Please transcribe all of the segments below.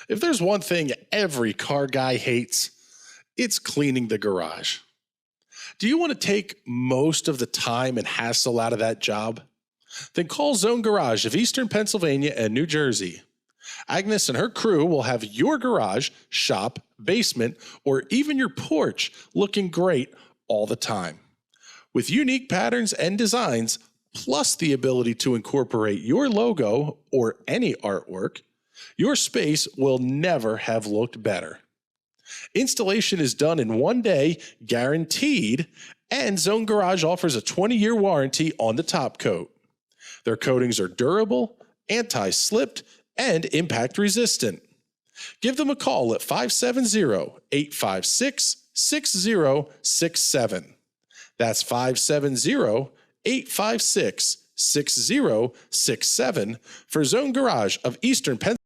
If there's one thing every car guy hates, it's cleaning the garage. Do you want to take most of the time and hassle out of that job? Then call Zone Garage of Eastern Pennsylvania and New Jersey. Agnes and her crew will have your garage, shop, basement, or even your porch looking great all the time. With unique patterns and designs, plus the ability to incorporate your logo or any artwork, your space will never have looked better. Installation is done in 1 day, guaranteed, and Zone Garage offers a 20-year warranty on the top coat. Their coatings are durable, anti-slipped, and impact resistant. Give them a call at 570-856-6067. That's 570-856-6067 for Zone Garage of Eastern Pennsylvania.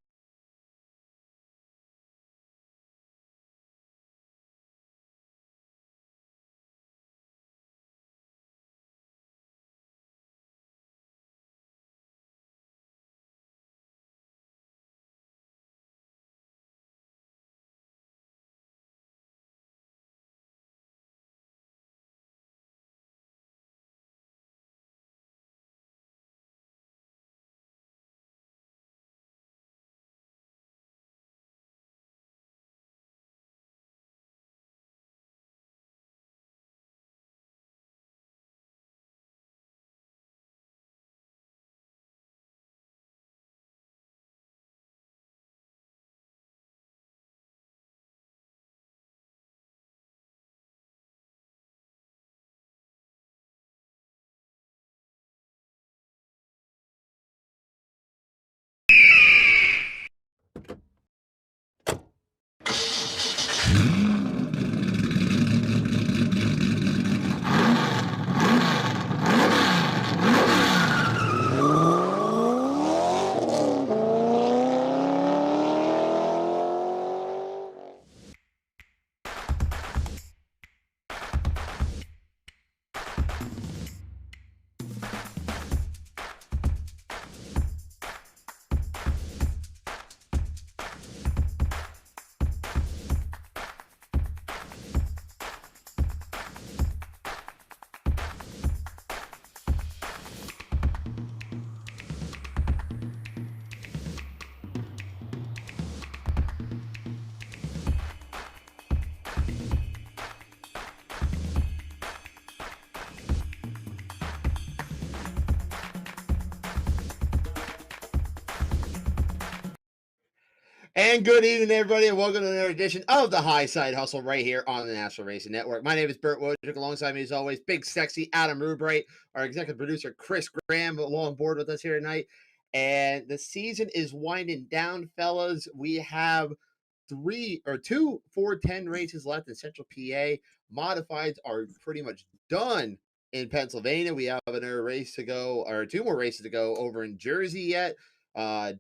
And good evening, everybody, and welcome to another edition of the Highside Hustle right here on the National Racing Network. My name is Bert Wojcik. Alongside me, as always, big, sexy Adam Rubright, our executive producer, Chris Graham, along board with us here tonight. And the season is winding down, fellas. We have 2 410 races left in Central PA. Modifieds are pretty much done in Pennsylvania. We have another race to go, or 2 more races to go over in Jersey yet.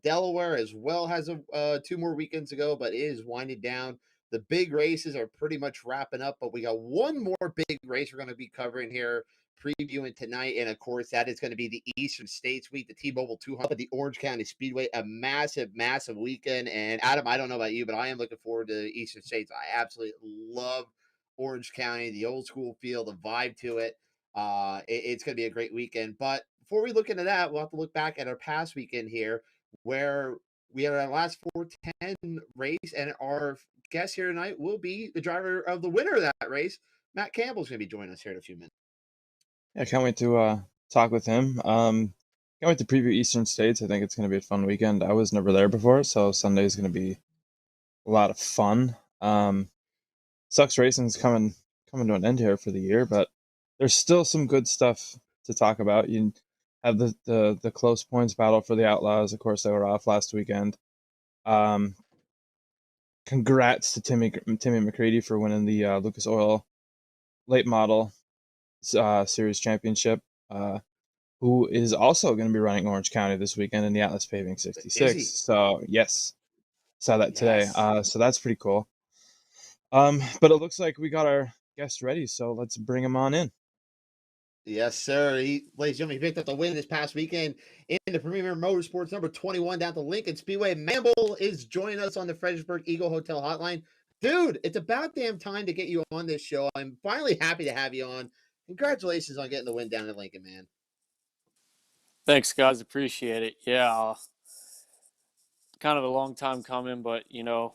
Delaware as well has 2 more weekends to go, but it is winding down. The big races are pretty much wrapping up, but we got one more big race we're going to be covering here, previewing tonight, and of course that is going to be the Eastern States Week, the T-Mobile 200 at the Orange County Speedway, a massive weekend. And Adam, I don't know about you, but I am looking forward to the Eastern States. I absolutely love Orange County, the old school feel, the vibe to it. It's going to be a great weekend. But before we look into that, we'll have to look back at our past weekend here, where we had our last 410 race, and our guest here tonight will be the driver of the winner of that race. Matt Campbell's going to be joining us here in a few minutes. Yeah, I can't wait to talk with him. Can't wait to preview Eastern States. I think it's going to be a fun weekend. I was never there before, so Sunday is going to be a lot of fun. Sucks racing's coming to an end here for the year, but there's still some good stuff to talk about. You have the close points battle for the Outlaws. Of course, they were off last weekend. Congrats to Timmy McCready for winning the Lucas Oil Late Model Series Championship. Who is also going to be running Orange County this weekend in the Atlas Paving 66. So yes, saw that today. So that's pretty cool. But it looks like we got our guest ready, so let's bring him on in. Yes, sir. Ladies and gentlemen, he picked up the win this past weekend in the Premier Motorsports number 21 down to Lincoln Speedway. Campbell is joining us on the Fredericksburg Eagle Hotel hotline. Dude, it's about damn time to get you on this show. I'm finally happy to have you on. Congratulations on getting the win down in Lincoln, man. Thanks, guys. Appreciate it. Yeah, kind of a long time coming, but to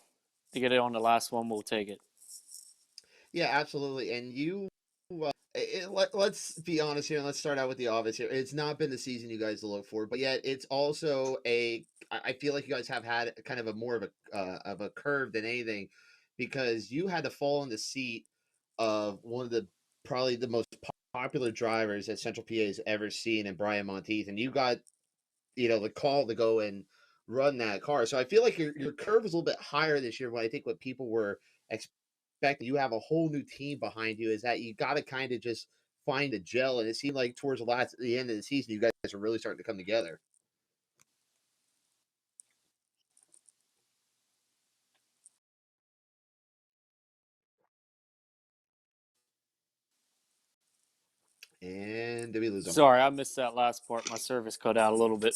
get it on the last one, we'll take it. Yeah, absolutely. And let's be honest here, and let's start out with the obvious here. It's not been the season you guys look for, but yet it's also I feel like you guys have had kind of a more of a curve than anything, because you had to fall in the seat of one of the probably the most popular drivers that Central PA has ever seen, in Brian Monteith, and you got the call to go and run that car. So I feel like your curve is a little bit higher this year. What I think what people were expecting, you have a whole new team behind you, is that you got to kind of just find a gel. And it seemed like towards the end of the season, you guys are really starting to come together. And did we lose them? Sorry, I missed that last part. My service cut out a little bit.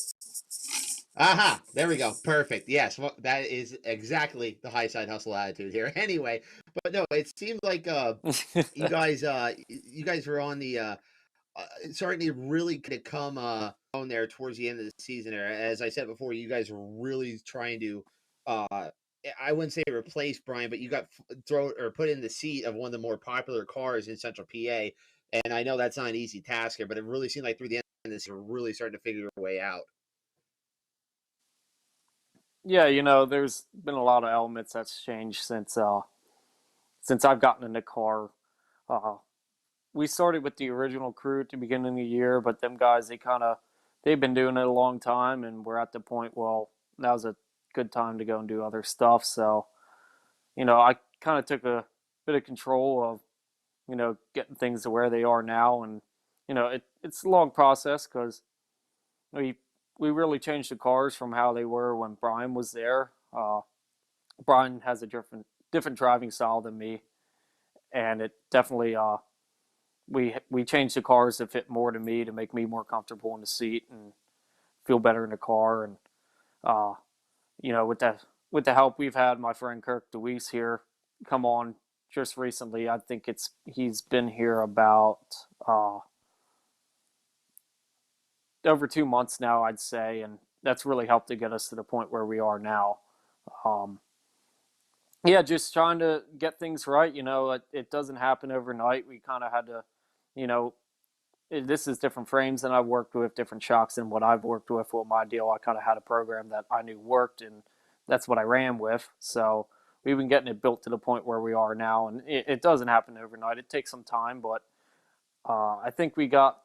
Aha, there we go. Perfect. Yes, well, that is exactly the Highside Hustle attitude here. Anyway, but no, it seemed like you guys were on the starting to really come on there towards the end of the season. As I said before, you guys were really trying to I wouldn't say replace Brian, but you got put in the seat of one of the more popular cars in Central PA. And I know that's not an easy task here, but it really seemed like through the end of this, you're really starting to figure your way out. Yeah, there's been a lot of elements that's changed since I've gotten in the car. We started with the original crew at the beginning of the year, but them guys, they've been doing it a long time, and we're at the point, well, now's a good time to go and do other stuff. So, I kind of took a bit of control of, getting things to where they are now. And, it's a long process because we really changed the cars from how they were when Brian was there. Brian has a different driving style than me, and it definitely we changed the cars to fit more to me, to make me more comfortable in the seat and feel better in the car. And with the help we've had, my friend Kirk DeWeese here come on just recently. I think he's been here about over 2 months now, I'd say, and that's really helped to get us to the point where we are now. Yeah, just trying to get things right. It doesn't happen overnight. We kind of had to, this is different frames than I've worked with, different shocks than what I've worked with. Well, my deal, I kind of had a program that I knew worked, and that's what I ran with. So we've been getting it built to the point where we are now, and it doesn't happen overnight. It takes some time, but I think we got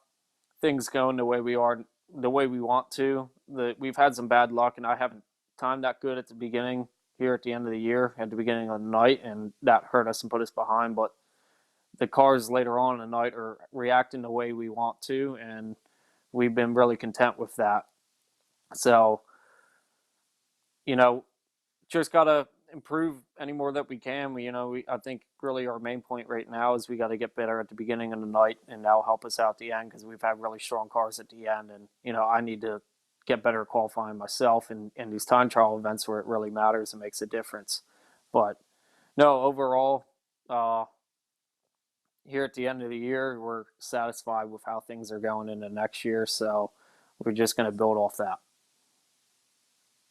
things going the way we want to. We've had some bad luck, and I haven't timed that good at the beginning here at the end of the year, at the beginning of the night, and that hurt us and put us behind. But the cars later on in the night are reacting the way we want to, and we've been really content with that. So, just got to improve any more that we can. I think really our main point right now is we got to get better at the beginning of the night, and that'll help us out at the end, because we've had really strong cars at the end. And, I need to get better at qualifying myself in these time trial events where it really matters and makes a difference. But no, overall, here at the end of the year, we're satisfied with how things are going into next year. So we're just going to build off that.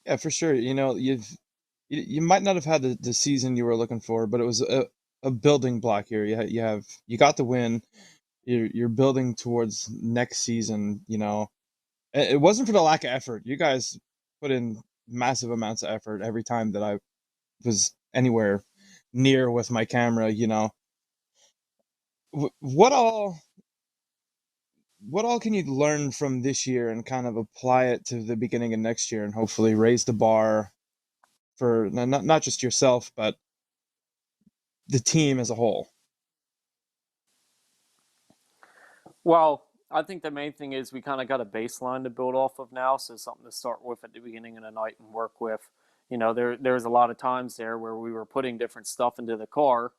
Yeah, for sure. You might not have had the season you were looking for, but it was a building block here. You got the win. You're building towards next season. It wasn't for the lack of effort. You guys put in massive amounts of effort every time that I was anywhere near with my camera. What all can you learn from this year and kind of apply it to the beginning of next year, and hopefully raise the bar for not just yourself, but the team as a whole? Well, I think the main thing is we kind of got a baseline to build off of now, so something to start with at the beginning of the night and work with. There's a lot of times there where we were putting different stuff into the car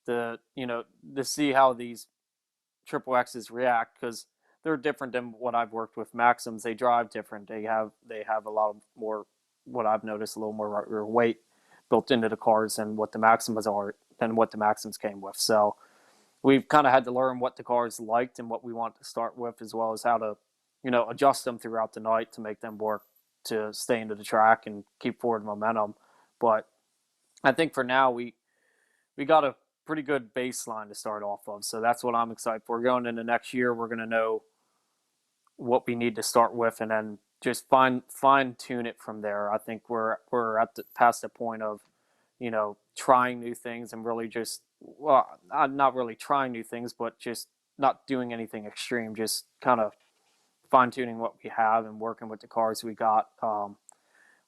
to see how these Triple X's react, because they're different than what I've worked with Maxims. They drive different. They have a lot more, what I've noticed, a little more weight built into the cars than what the Maxims came with. So we've kind of had to learn what the cars liked and what we want to start with, as well as how to, adjust them throughout the night to make them work to stay into the track and keep forward momentum. But I think for now we got a pretty good baseline to start off of. So that's what I'm excited for. Going into next year, we're going to know what we need to start with, and then just fine tune it from there. I think we're past the point of, trying new things and really just, well, not really trying new things, but just not doing anything extreme. Just kind of fine tuning what we have and working with the cars we got.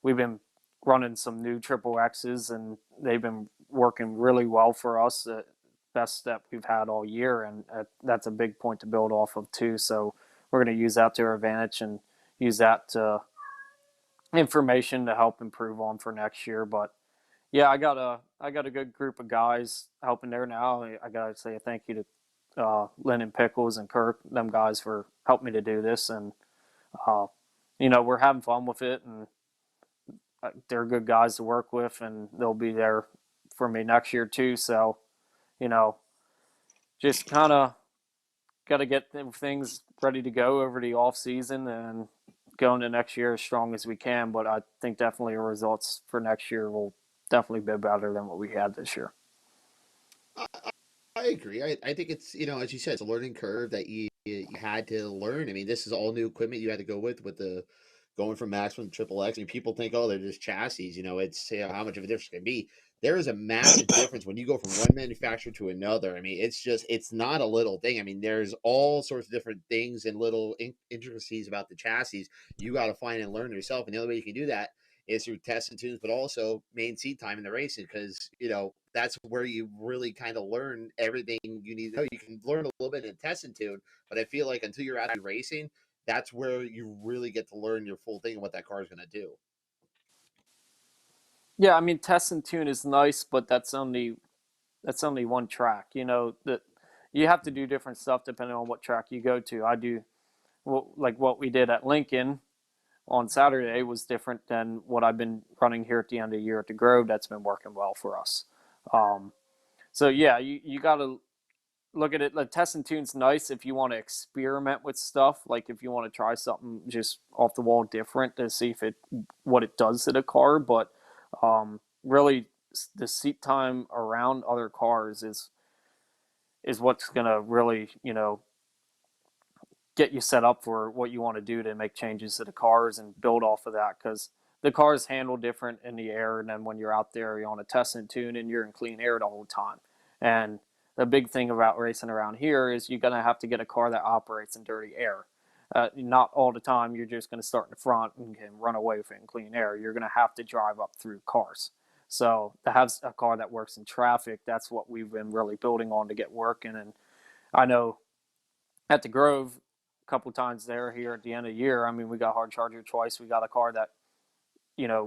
We've been running some new Triple X's, and they've been working really well for us. Best that we've had all year, and that's a big point to build off of too. So we're going to use that to our advantage and use that information to help improve on for next year. But yeah, I got a good group of guys helping there now. I got to say a thank you to Lynn and Pickles and Kirk, them guys, for helping me to do this. And we're having fun with it, and they're good guys to work with, and they'll be there for me next year too. So, just kind of got to get things ready to go over the off season and go into next year as strong as we can. But I think definitely our results for next year will definitely be better than what we had this year. I agree. I think it's, as you said, it's a learning curve that you had to learn. I mean, this is all new equipment you had to go with the going from Maximum to Triple X. I mean, people think, oh, they're just chassis. It's how much of a difference can be. There is a massive difference when you go from one manufacturer to another. I mean, it's not a little thing. I mean, there's all sorts of different things and little intricacies about the chassis you got to find and learn yourself. And the only way you can do that is through tests and tunes, but also main seat time in the racing, because that's where you really kind of learn everything you need to know. You can learn a little bit in test and tune, but I feel like until you're out racing, that's where you really get to learn your full thing and what that car is going to do. Yeah, I mean, test and tune is nice, but that's only one track. That you have to do different stuff depending on what track you go to. I do like what we did at Lincoln on Saturday was different than what I've been running here at the end of the year at the Grove. That's been working well for us. So yeah, you got to look at it. The test and tune's nice if you want to experiment with stuff. Like if you want to try something just off the wall different to see what it does to the car. But really, the seat time around other cars is what's gonna really get you set up for what you want to do to make changes to the cars and build off of that, because the cars handle different in the air than when you're out there, you're on a test and tune and you're in clean air the whole time. And the big thing about racing around here is you're going to have to get a car that operates in dirty air. Not all the time you're just going to start in the front and can run away with it in clean air. You're going to have to drive up through cars. So to have a car that works in traffic, that's what we've been really building on to get working. And I know at the Grove, couple times there here at the end of the year, I mean, we got hard charger twice. We got a car that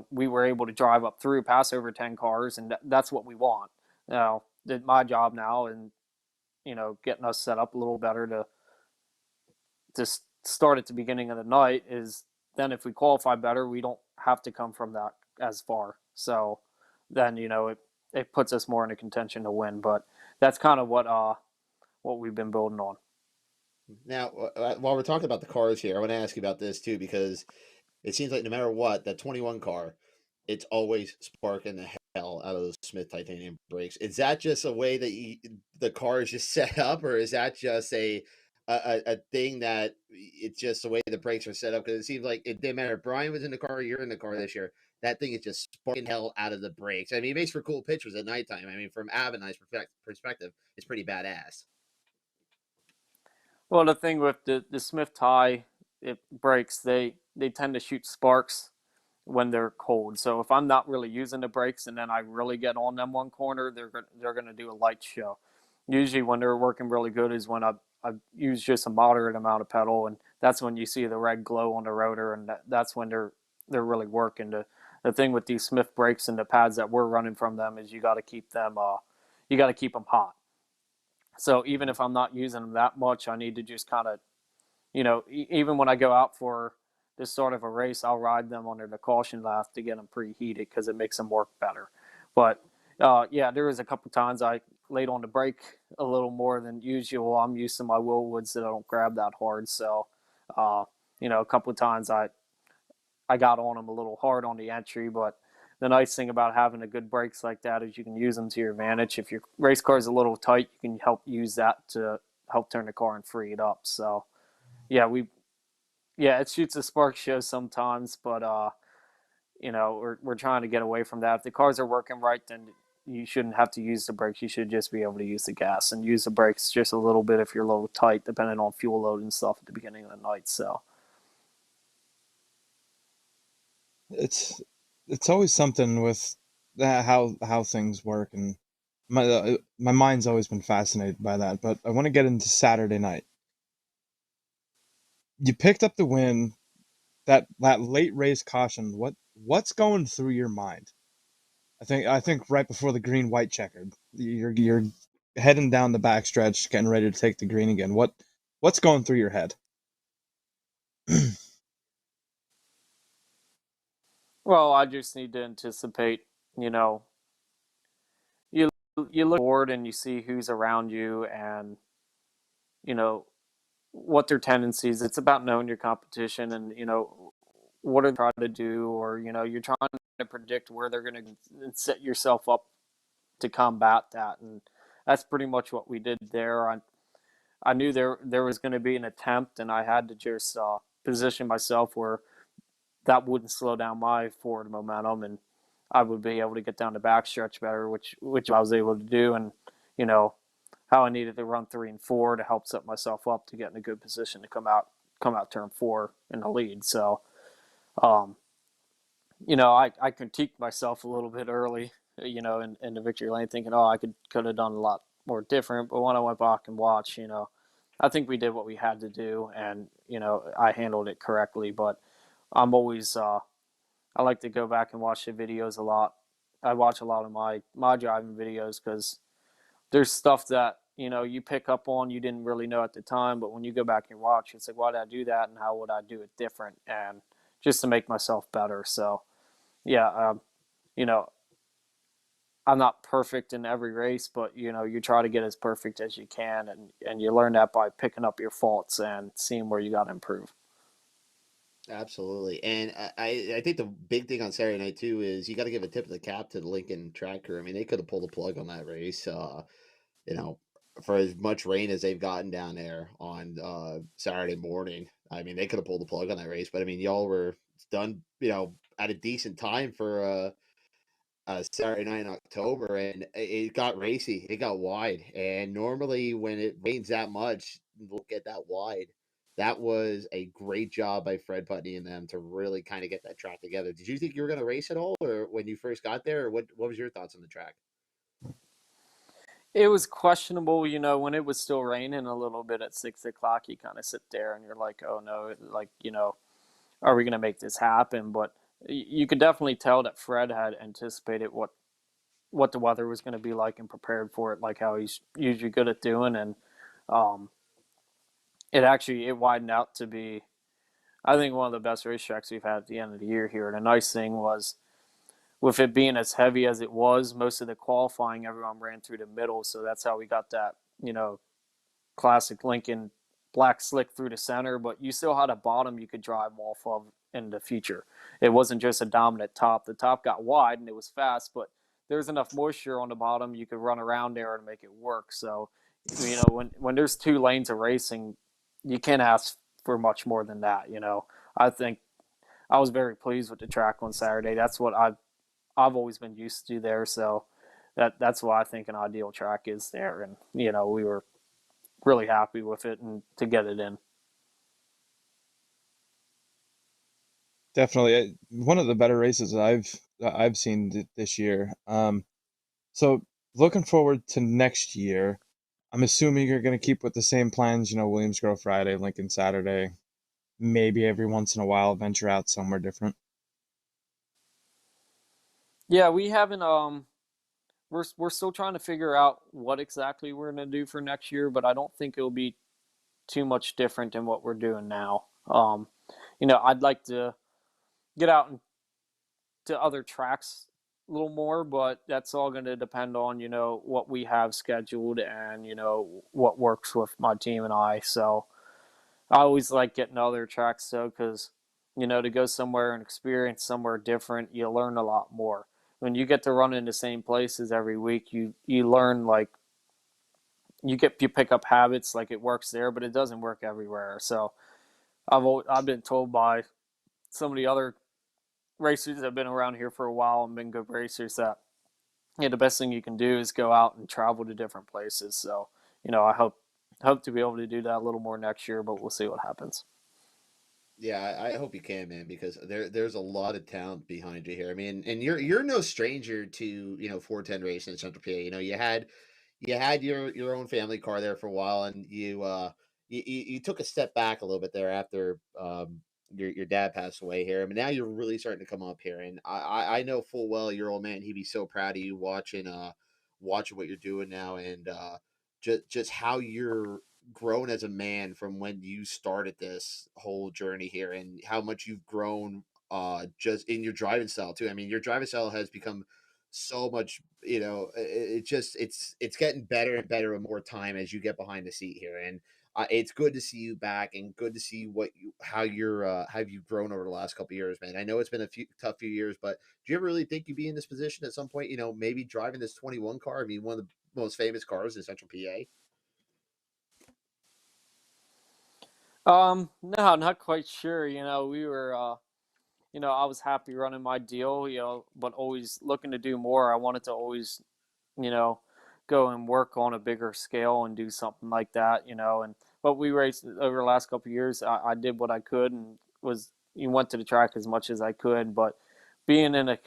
we were able to drive up through, pass over 10 cars, and that's what we want. Now, my job now, and getting us set up a little better to start at the beginning of the night, is then if we qualify better, we don't have to come from that as far. So then it puts us more into contention to win. But that's kind of what we've been building on. Now, while we're talking about the cars here, I want to ask you about this too, because it seems like no matter what, that 21 car, it's always sparking the hell out of those Smith titanium brakes. Is that just a way that the car is just set up, or is that just a thing that it's just the way the brakes are set up? Because it seems like it didn't matter if Brian was in the car or you're in the car this year, that thing is just sparking hell out of the brakes. I mean, it makes for cool pictures at nighttime. I mean, from Av and I's perspective, it's pretty badass. Well, the thing with the Smith tie, it brakes, they tend to shoot sparks when they're cold. So if I'm not really using the brakes and then I really get on them one corner, they're going to do a light show. Usually when they're working really good is when I use just a moderate amount of pedal, and that's when you see the red glow on the rotor, and that's when they're really working. The thing with these Smith brakes and the pads that we're running from them is you got to keep them hot. So even if I'm not using them that much, I need to just kind of, even when I go out for this sort of a race, I'll ride them under the caution lap to get them preheated because it makes them work better. But yeah, there was a couple times I laid on the brake a little more than usual. I'm used to my Willwoods that I don't grab that hard, so uh, a couple of times I got on them a little hard on the entry. But the nice thing about having the good brakes like that is you can use them to your advantage. If your race car is a little tight, you can help use that to help turn the car and free it up. So yeah, it shoots a spark show sometimes, but we're trying to get away from that. If the cars are working right, then you shouldn't have to use the brakes. You should just be able to use the gas and use the brakes just a little bit if you're a little tight, depending on fuel load and stuff at the beginning of the night. So it's always something with that, how things work, and my mind's always been fascinated by that. But I want to get into Saturday night. You picked up the win, that late race caution. What's going through your mind? I think right before the green white checkered, you're heading down the backstretch, getting ready to take the green again. What's going through your head? well, I just need to anticipate. You know, you you look forward and you see who's around you, and you know what their tendencies. It's about knowing your competition, and what are they trying to do, or you're trying to predict where they're going to set yourself up to combat that, and that's pretty much what we did there. I knew there was going to be an attempt, and I had to just position myself where that wouldn't slow down my forward momentum, and I would be able to get down the backstretch better, which I was able to do, and you know how I needed to run 3 and 4 to help set myself up to get in a good position to come out turn 4 in the lead. So, um, I critiqued myself a little bit early, in the victory lane, thinking, oh, I could have done a lot more different. But when I went back and watched, I think we did what we had to do, and I handled it correctly. But I'm always I like to go back and watch the videos a lot. I watch a lot of my driving videos because there's stuff that you pick up on you didn't really know at the time, but when you go back and watch, it's like, why did I do that, and how would I do it different, and just to make myself better. So yeah, you know, I'm not perfect in every race, but you try to get as perfect as you can, and you learn that by picking up your faults and seeing where you got to improve. Absolutely. And I think the big thing on Saturday night too is you got to give a tip of the cap to the Lincoln track crew. I mean, they could have pulled the plug on that race. You know, for as much rain as they've gotten down there on Saturday morning, I mean, they could have pulled the plug on that race. But I mean, y'all were done, at a decent time for Saturday night in October, and it got racy. It got wide, and normally when it rains that much, look at that wide. That was a great job by Fred Putney and them to really kind of get that track together. Did you think you were going to race at all, or when you first got there, or what was your thoughts on the track? It was questionable, when it was still raining a little bit at 6 o'clock. You kind of sit there and you're like, oh no, like are we going to make this happen? But you could definitely tell that Fred had anticipated what the weather was going to be like and prepared for it, like how he's usually good at doing. And um, it widened out to be, I think, one of the best racetracks we've had at the end of the year here. And the nice thing was, with it being as heavy as it was, most of the qualifying, everyone ran through the middle. So that's how we got that, classic Lincoln black slick through the center. But you still had a bottom you could drive off of in the future. It wasn't just a dominant top. The top got wide and it was fast, but there was enough moisture on the bottom you could run around there and make it work. So, when there's 2 lanes of racing, you can't ask for much more than that. I think I was very pleased with the track on Saturday. That's what I've always been used to there. So that's why I think an ideal track is there. And we were really happy with it and to get it in. Definitely one of the better races that I've seen this year. So looking forward to next year. I'm assuming you're going to keep with the same plans. Williams Grove Friday, Lincoln Saturday. Maybe every once in a while venture out somewhere different. Yeah, we're still trying to figure out what exactly we're going to do for next year, but I don't think it'll be too much different than what we're doing now. I'd like to get out into other tracks a little more, but that's all going to depend on, what we have scheduled and, what works with my team and I. So I always like getting other tracks though, because, to go somewhere and experience somewhere different, you learn a lot more. When you get to run in the same places every week, you learn, like, you pick up habits, like it works there, but it doesn't work everywhere. So I've been told by some of the other racers that have been around here for a while and been good racers that, the best thing you can do is go out and travel to different places. So, I hope to be able to do that a little more next year, but we'll see what happens. Yeah, I hope you can, man, because there's a lot of talent behind you here. I mean, and you're no stranger to 410 racing in Central PA. You had your own family car there for a while, and you took a step back a little bit there after your dad passed away here. I mean, now you're really starting to come up here, and I know full well your old man. He'd be so proud of you watching what you're doing now, and just how you're grown as a man from when you started this whole journey here, and how much you've grown just in your driving style too. I mean, your driving style has become so much, it's getting better and better with more time as you get behind the seat here, and it's good to see you back, and good to see how you've grown over the last couple of years, man. I know it's been a tough few years, but do you ever really think you'd be in this position at some point, maybe driving this 21 car? I mean, one of the most famous cars in Central PA. No, not quite sure. We were, I was happy running my deal, but always looking to do more. I wanted to always, you know, go and work on a bigger scale and do something like that, but we raced over the last couple of years. I did what I could and went to the track as much as I could, but being in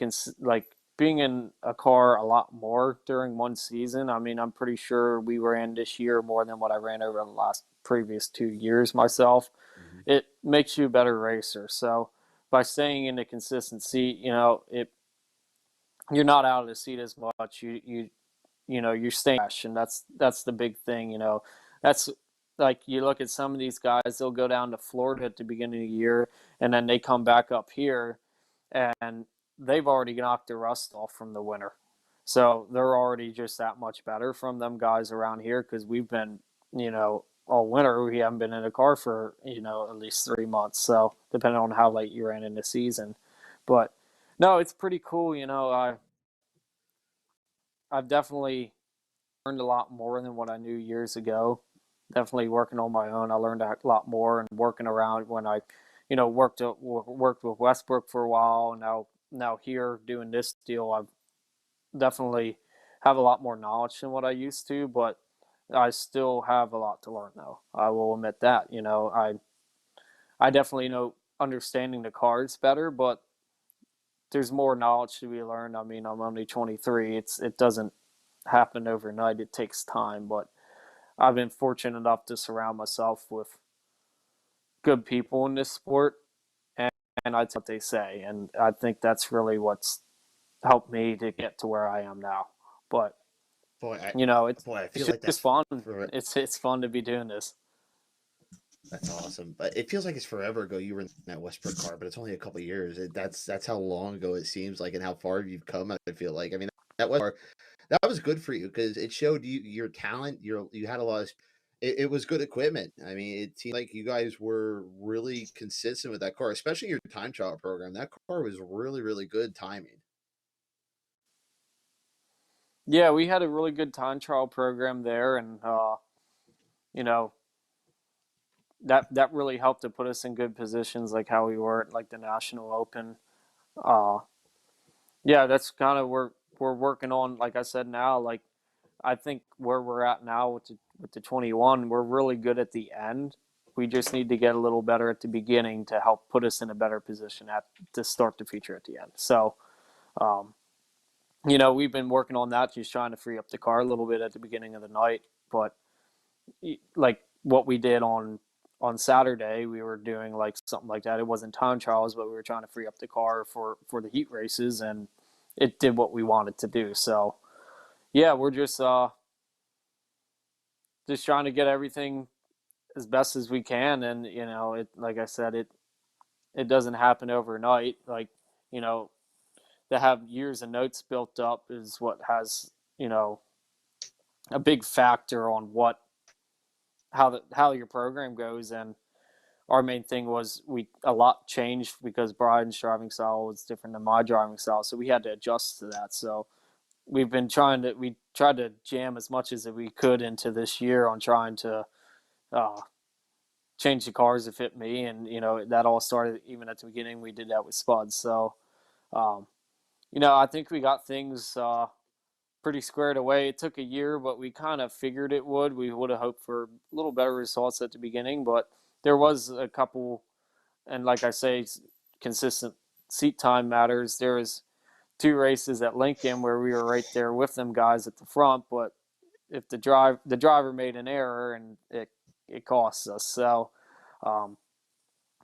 being in a car a lot more during one season. I mean, I'm pretty sure we ran this year more than what I ran over the last previous 2 years myself. Mhm. It makes you a better racer. So by staying in a consistent seat, you're not out of the seat as much. You're staying fresh, and that's the big thing. That's like, you look at some of these guys; they'll go down to Florida at the beginning of the year, and then they come back up here, and they've already knocked the rust off from the winter. So they're already just that much better from them guys around here, because we've been, all winter we haven't been in a car for at least 3 months. So depending on how late you ran in the season, but no, it's pretty cool. I've definitely learned a lot more than what I knew years ago. Definitely working on my own, I learned a lot more, and working around when I, worked with Westbrook for a while. And now here doing this deal, I've definitely have a lot more knowledge than what I used to, but I still have a lot to learn though. I will admit that. I definitely know understanding the cards better, but there's more knowledge to be learned. I mean, I'm only 23. It doesn't happen overnight. It takes time, but I've been fortunate enough to surround myself with good people in this sport, and, and I take what they say, and I think that's really what's helped me to get to where I am now. But Boy, it's I it's feel like just that's fun. for It's fun to be doing this. that's awesome. But it feels like it's forever ago you were in that Westbrook car, but it's only a couple years. That's how long ago it seems like, and how far you've come. I feel like. I mean, that was that was good for you because it showed you your talent. You had a lot of. It was good equipment. I mean, it seemed like you guys were really consistent with that car, especially your time trial program. That car was really, really good timing. Yeah, we had a really good time trial program there, and you know that really helped to put us in good positions, like how we were at like the National Open. Uh, yeah, that's kind of where we're working on. Like I said, now, like I think where we're at now with the 21, we're really good at the end. We just need to get a little better at the beginning to help put us in a better position to start the feature at the end. So, um, we've been working on that, just trying to free up the car a little bit at the beginning of the night. But like what we did on Saturday, we were doing like something like that. It wasn't time trials, but we were trying to free up the car for the heat races, and it did what we wanted to do. So, yeah, we're just trying to get everything as best as we can, and it, like I said, it doesn't happen overnight. Like, you know, to have years of notes built up is what has, a big factor on how your program goes. And our main thing was a lot changed because Brian's driving style was different than my driving style, so we had to adjust to that. So we tried to jam as much as we could into this year on trying to uh, change the cars to fit me, and that all started even at the beginning. We did that with Spud, so um, I think we got things pretty squared away. It took a year, but we kind of figured it would. We would have hoped for a little better results at the beginning, but there was a couple, and like I say, consistent seat time matters. There was 2 races at Lincoln where we were right there with them guys at the front, but if the driver made an error, and it costs us. So, um,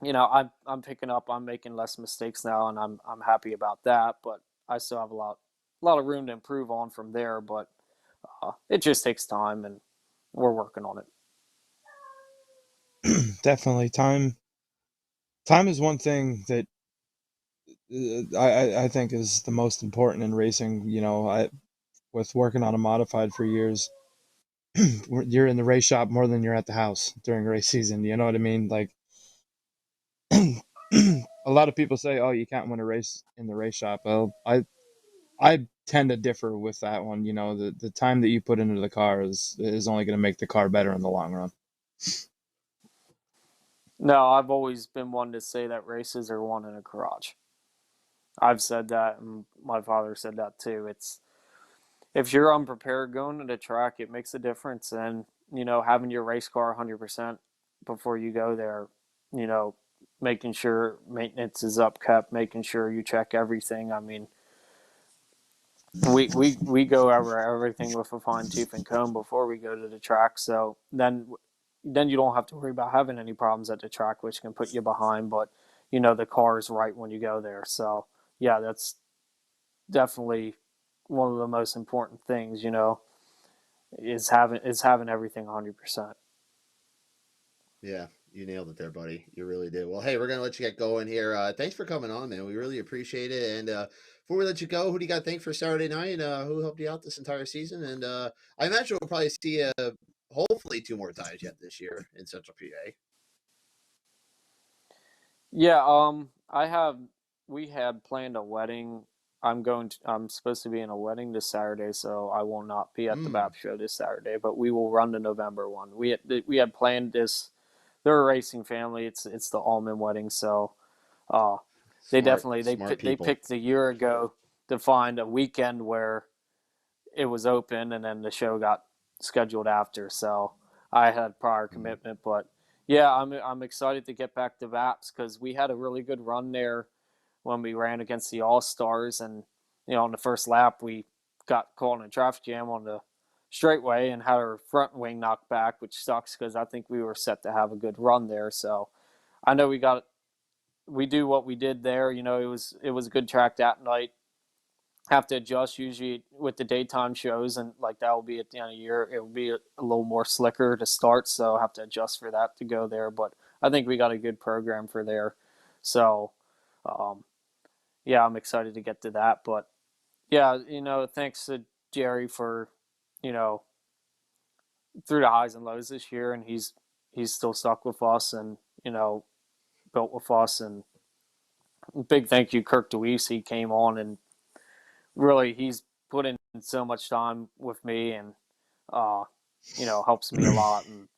I'm picking up. I'm making less mistakes now, and I'm happy about that. But I still have a lot of room to improve on from there. But it just takes time, and we're working on it. Definitely, time is one thing that I think is the most important in racing. With working on a modified for years, you're in the race shop more than you're at the house during race season. You know what I mean? Like, a lot of people say, "Oh, you can't win a race in the race shop." Well, I tend to differ with that one. The time that you put into the car is only going to make the car better in the long run. No, I've always been one to say that races are won in a garage. I've said that, and my father said that too. It's if you're unprepared going to the track, it makes a difference. And having your race car 100% before you go there, you know, making sure maintenance is upkept, making sure you check everything. I mean, we go over everything with a fine tooth and comb before we go to the track. So then you don't have to worry about having any problems at the track, which can put you behind. But the car is right when you go there. So yeah, that's definitely one of the most important things. Is having everything 100%. Yeah, you nailed it there, buddy. You really did. Well, hey, we're gonna let you get going here. Thanks for coming on, man. We really appreciate it. And before we let you go, who do you got to thank for Saturday night? Who helped you out this entire season? And I imagine we'll probably see you hopefully 2 more times yet this year in Central PA. Yeah, we had planned a wedding. I'm supposed to be in a wedding this Saturday, so I will not be at the BAP show this Saturday, but we will run the November one. We had planned this. They're a racing family. It's the Allman wedding, so uh they definitely Smart they people. picked a year ago to find a weekend where it was open, and then the show got scheduled after. So I had prior commitment, but yeah, I'm excited to get back to VAPS because we had a really good run there when we ran against the All Stars, and on the first lap we got caught in a traffic jam on the straightway and had our front wing knocked back, which sucks because I think we were set to have a good run there. So I know we do what we did there. It was a good track that night. Have to adjust usually with the daytime shows, and like that will be at the end of the year. It will be a little more slicker to start, so have to adjust for that to go there. But I think we got a good program for there. So um, yeah, I'm excited to get to that. But yeah, thanks to Jerry for you know through the highs and lows this year, and he's still stuck with us, and built with us. And big thank you, Kirk DeWeese. He came on, and really he's put in so much time with me, and uh, helps me a lot. And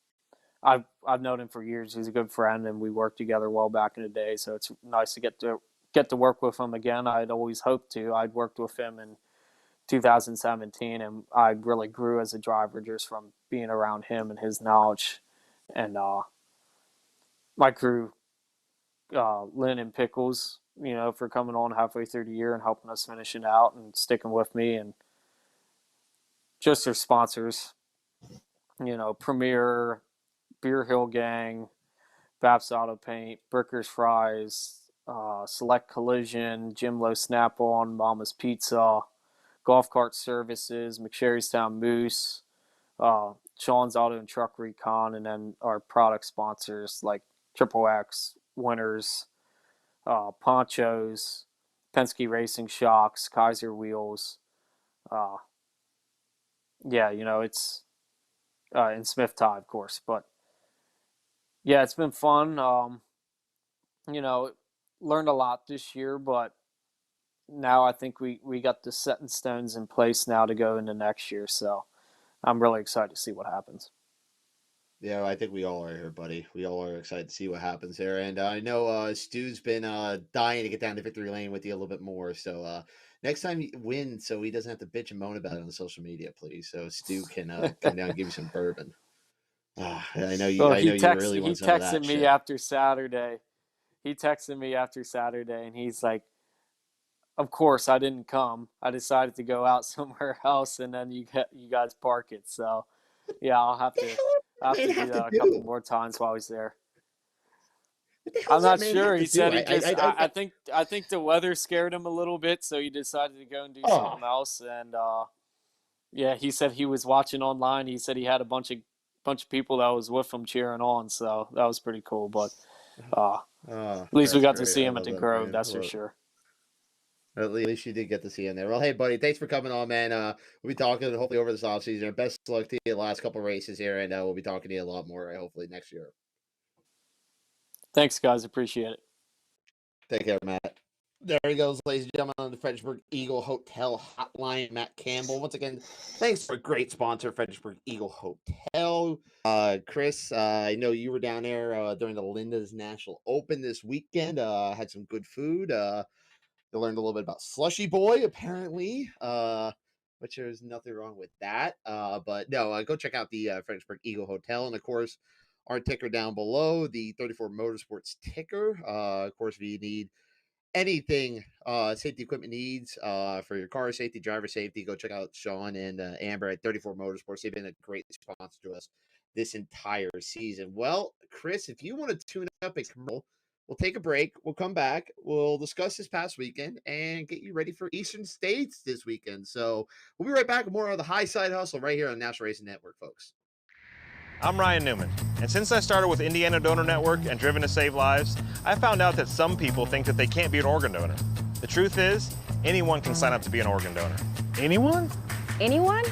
I've known him for years. He's a good friend, and we worked together well back in the day. So it's nice to get to work with him again. I'd always hoped to. I'd worked with him in 2017, and I really grew as a driver just from being around him and his knowledge. And my crew, Lynn and Pickles, for coming on halfway through the year and helping us finish it out and sticking with me, and just their sponsors, Premier, Beer Hill Gang, Baps Auto Paint, Brickers Fries, Select Collision, Jim Low Snap On, Mama's Pizza, Golf Cart Services, McSherrystown Moose, Sean's Auto and Truck Recon, and then our product sponsors like Triple X, Winners, Ponchos, Penske Racing Shocks, Kaiser Wheels. Yeah, it's and Smith Tie, of course. But yeah, it's been fun. Learned a lot this year, but now I think we got the setting stones in place now to go into next year. So I'm really excited to see what happens. Yeah, I think we all are here, buddy. We all are excited to see what happens there. And I know Stu's been dying to get down to victory lane with you a little bit more. So next time you win, so he doesn't have to bitch and moan about it on social media, please. So Stu can come down and give you some bourbon. I know you. Well, I know you really want some of that texted me shit. after Saturday. He texted me after Saturday, and he's like, "Of course, I didn't come. I decided to go out somewhere else, and then you guys park it." So, yeah, I'll have to do that a couple more times while he's there. What the hell I'm does that not man sure. have He to said do? he just. I think the weather scared him a little bit, so he decided to go and do something else. And yeah, he said he was watching online. He said he had a bunch of people that was with him cheering on, so that was pretty cool. But at least we got to see him at the Grove, that's for sure. At least you did get to see him there. Well, hey, buddy, thanks for coming on, man. We'll be talking hopefully over this offseason. Best of luck to you the last couple races here, and we'll be talking to you a lot more hopefully next year. Thanks, guys. Appreciate it. Take care, Matt. There he goes, ladies and gentlemen, on the Fredericksburg Eagle Hotel Hotline. Matt Campbell. Once again, thanks for a great sponsor, Fredericksburg Eagle Hotel. Chris, I know you were down there during the Linda's National Open this weekend. Had some good food. You learned a little bit about Slushy Boy, apparently, which there's nothing wrong with that. But no, go check out the Fredericksburg Eagle Hotel. And, of course, our ticker down below, the 34 Motorsports ticker. Of course, if you need anything safety equipment needs for your car safety, driver safety, go check out Sean and Amber at 34 Motorsports. They've been a great sponsor to us this entire season. Well, Chris, if you want to tune up a commercial, we'll take a break. We'll come back. We'll discuss this past weekend and get you ready for Eastern States this weekend. So we'll be right back with more of the Highside Hustle right here on National Racing Network, folks. I'm Ryan Newman, and since I started with Indiana Donor Network and Driven to Save Lives, I found out that some people think that they can't be an organ donor. The truth is, anyone can sign up to be an organ donor. Anyone? Anyone?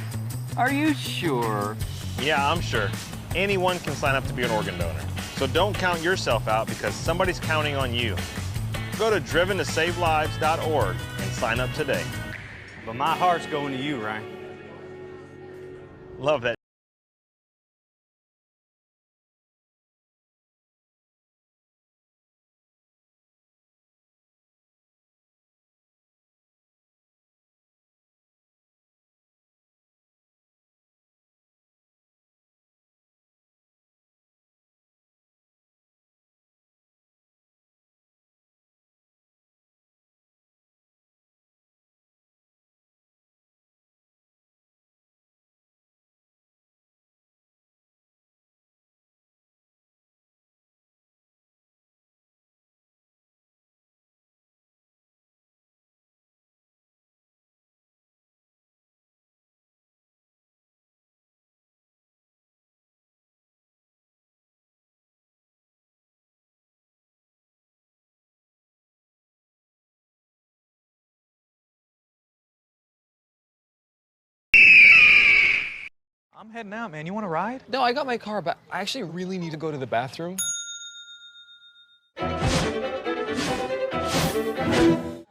Are you sure? Yeah, I'm sure. Anyone can sign up to be an organ donor. So don't count yourself out because somebody's counting on you. Go to driventosavelives.org and sign up today. But my heart's going to you, Ryan. Love that. I'm heading out, man. You want to ride? No, I got my car, but I actually really need to go to the bathroom.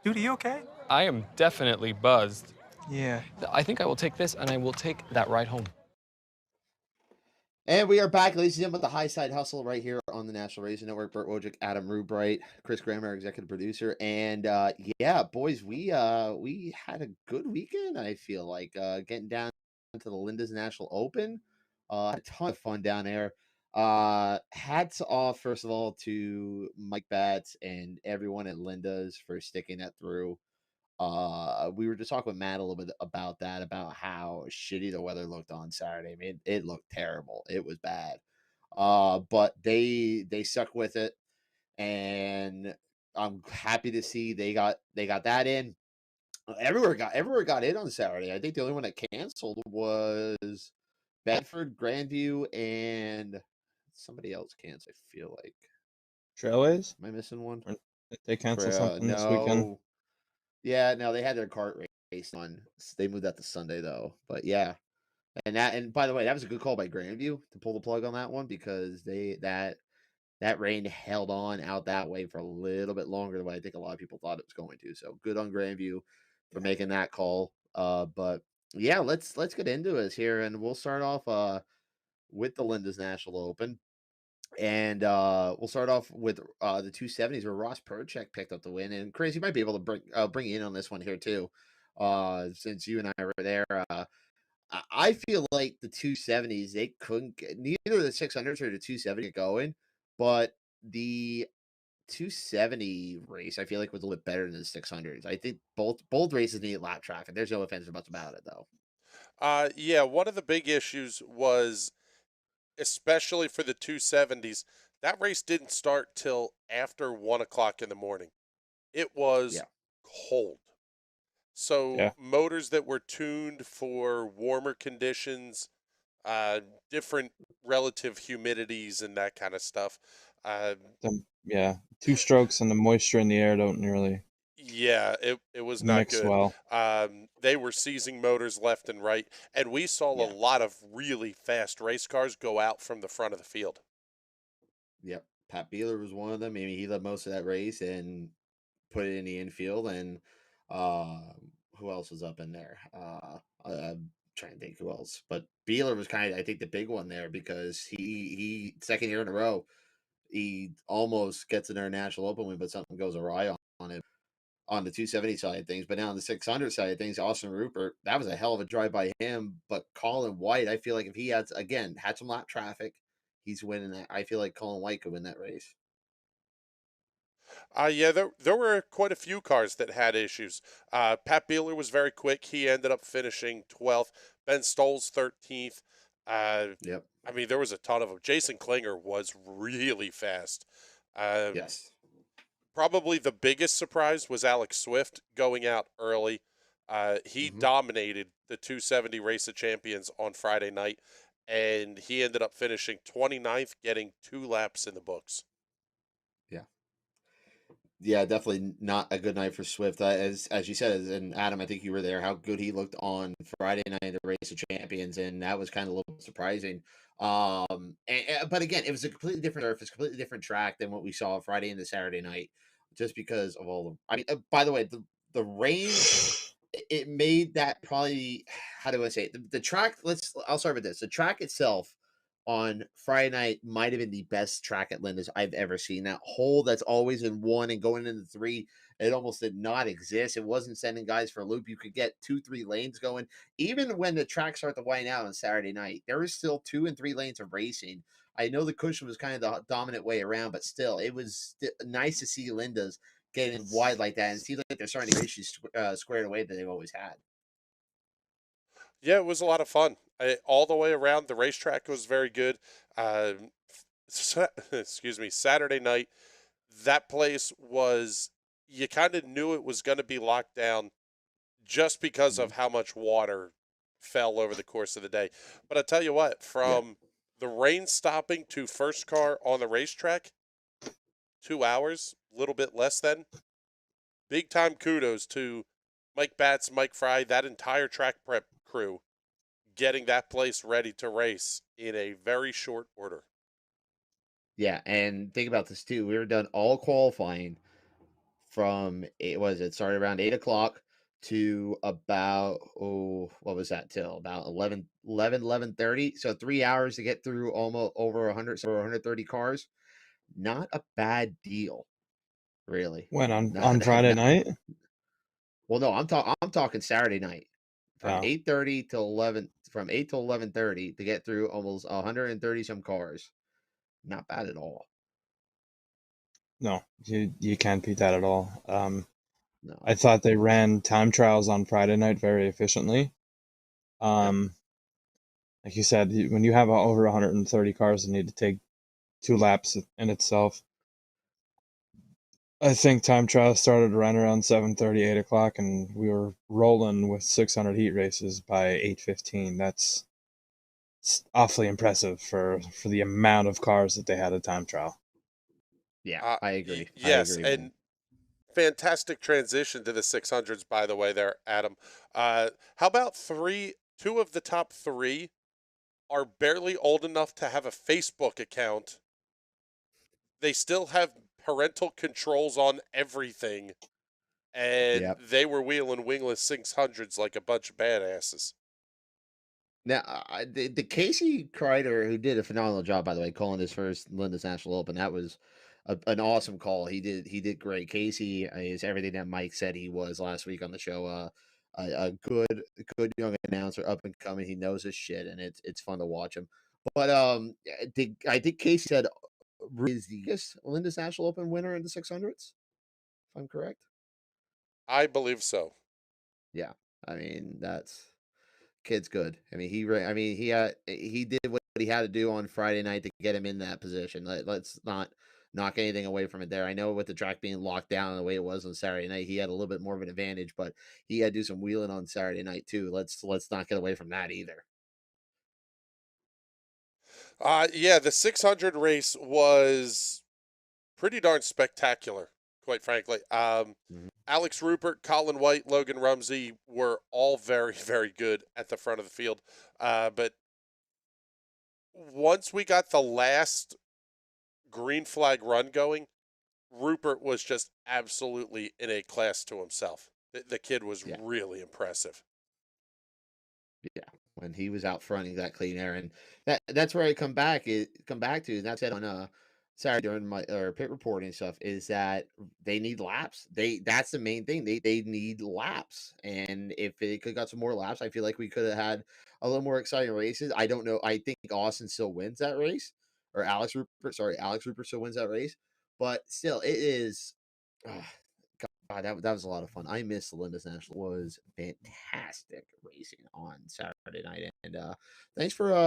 Dude, are you okay? I am definitely buzzed. Yeah. I think I will take this, and I will take that ride home. And we are back, ladies and gentlemen, with the Highside Hustle right here on the National Racing Network. Bert Wojcik, Adam Rubright, Chris Graham, our executive producer. And yeah, boys, we had a good weekend, I feel like, getting down to the Linda's National Open. A ton of fun down there. Hats off, first of all, to Mike Batts and everyone at Linda's for sticking that through. We were just talking with Matt a little bit about that, about how shitty the weather looked on Saturday. I mean, it looked terrible. It was bad. But they stuck with it, and I'm happy to see they got that in. everywhere got in on Saturday. I think the only one that canceled was Bedford, Grandview, and somebody else canceled. I feel like. Trailways? Am I missing one? Or did they cancel something this weekend? No. Yeah, no, they had their kart race on. They moved that to Sunday though. But yeah, and by the way, that was a good call by Grandview to pull the plug on that one because that rain held on out that way for a little bit longer than what I think a lot of people thought it was going to. So good on Grandview for making that call. But yeah, let's get into this here, and we'll start off with the Linda's National Open. And we'll start off with the 270s where Ross Perchek picked up the win. And Chris, you might be able to bring you in on this one here too, since you and I were there. I feel like the 270s they couldn't get neither the 600s or the 270 going, but the 270 race I feel like was a little bit better than the 600s. I think both races need lap traffic. There's no offense about it though. Yeah, one of the big issues was, especially for the 270s, that race didn't start till after 1 o'clock in the morning. It was Yeah. cold. So Yeah. motors that were tuned for warmer conditions, different relative humidities and that kind of stuff. Yeah, 2 strokes and the moisture in the air don't really Yeah, it was not mix good. well. They were seizing motors left and right, and we saw Yeah. a lot of really fast race cars go out from the front of the field. Yep. Pat Beeler was one of them. Maybe he led most of that race and put it in the infield. And uh, who else was up in there? I'm trying to think who else. But Beeler was kind of, I think, the big one there because he second year in a row, he almost gets an international open win, but something goes awry on him on the 270 side of things. But now on the 600 side of things, Austin Rupert, that was a hell of a drive by him. But Colin White, I feel like if he had some lap traffic, he's winning that. I feel like Colin White could win that race. Yeah, there were quite a few cars that had issues. Pat Beeler was very quick. He ended up finishing 12th. Ben Stoll's 13th. Yep. I mean, there was a ton of them. Jason Klinger was really fast. Yes. Probably the biggest surprise was Alex Swift going out early. He dominated the 270 Race of Champions on Friday night, and he ended up finishing 29th, getting 2 laps in the books. Yeah, definitely not a good night for Swift. As you said, and Adam, I think you were there. How good he looked on Friday night, the Race of Champions, and that was kind of a little surprising. But again, it was a completely different surface, completely different track than what we saw Friday into Saturday night, just because of all the. I mean, by the way, the rain it made that probably how do I say it? The track. I'll start with this. The track itself on Friday night might have been the best track at Linda's I've ever seen. That hole that's always in 1 and going into 3, it almost did not exist. It wasn't sending guys for a loop. You could get 2-3 lanes going. Even when the track started to wind out on Saturday night, there was still 2 and 3 lanes of racing. I know the cushion was kind of the dominant way around, but still, it was nice to see Linda's getting wide like that and see like they're starting to get issues squared away that they've always had. Yeah, it was a lot of fun. All the way around, the racetrack was very good. Excuse me, Saturday night, that place was, you kind of knew it was going to be locked down just because of how much water fell over the course of the day. But I tell you what, from the rain stopping to first car on the racetrack, 2 hours, a little bit less than, big time kudos to Mike Batts, Mike Fry, that entire track prep crew getting that place ready to race in a very short order. Yeah, and think about this too. We were done all qualifying from it started around 8 o'clock to about what was that till about 11:30. So 3 hours to get through almost over 130 cars. Not a bad deal, really. When Not on bad. Friday night? Well, no, I'm talking Saturday night from Oh. 8:30 till 11 from 8 till 11:30 to get through almost 130 some cars. Not bad at all. No, you can't beat that at all. No. I thought they ran time trials on Friday night very efficiently. Like you said, when you have over 130 cars that need to take 2 laps in itself, I think time trial started right around 7:30, 8 o'clock, and we were rolling with 600 heat races by 8:15. That's awfully impressive for the amount of cars that they had at time trial. Yeah, I agree. Yes, man. and fantastic transition to the 600s, by the way, there, Adam. How about two of the top three are barely old enough to have a Facebook account. They still have parental controls on everything, and they were wheeling wingless 600s like a bunch of badasses. Now, the Casey Kreider, who did a phenomenal job, by the way, calling his first Linda's National Open, that was an awesome call. He did great. Casey is everything that Mike said he was last week on the show. A good young announcer, up and coming. He knows his shit, and it's fun to watch him. But I think Casey said is the Linda's National Open winner in the 600s, if I'm correct. I believe so. Yeah, I mean kid's good. I mean, he did what he had to do on Friday night to get him in that position. Let's not knock anything away from it there. I know with the track being locked down the way it was on Saturday night, he had a little bit more of an advantage, but he had to do some wheeling on Saturday night too. Let's not get away from that either. Yeah, the 600 race was pretty darn spectacular, quite frankly. Alex Rupert, Colin White, Logan Rumsey were all very, very good at the front of the field. But once we got the last green flag run going, Rupert was just absolutely in a class to himself. The kid was really impressive. Yeah, when he was out front, he got clean air, and that's where I come back to. And that's it on Saturday during my pit reporting stuff. Is that they need laps? That's the main thing. They need laps, and if it could got some more laps, I feel like we could have had a little more exciting races. I don't know. I think Austin still wins that race, or Alex Rupert still wins that race, but still, it is. God, that was a lot of fun. I missed the Linda's National. It was fantastic racing on Saturday night, and thanks for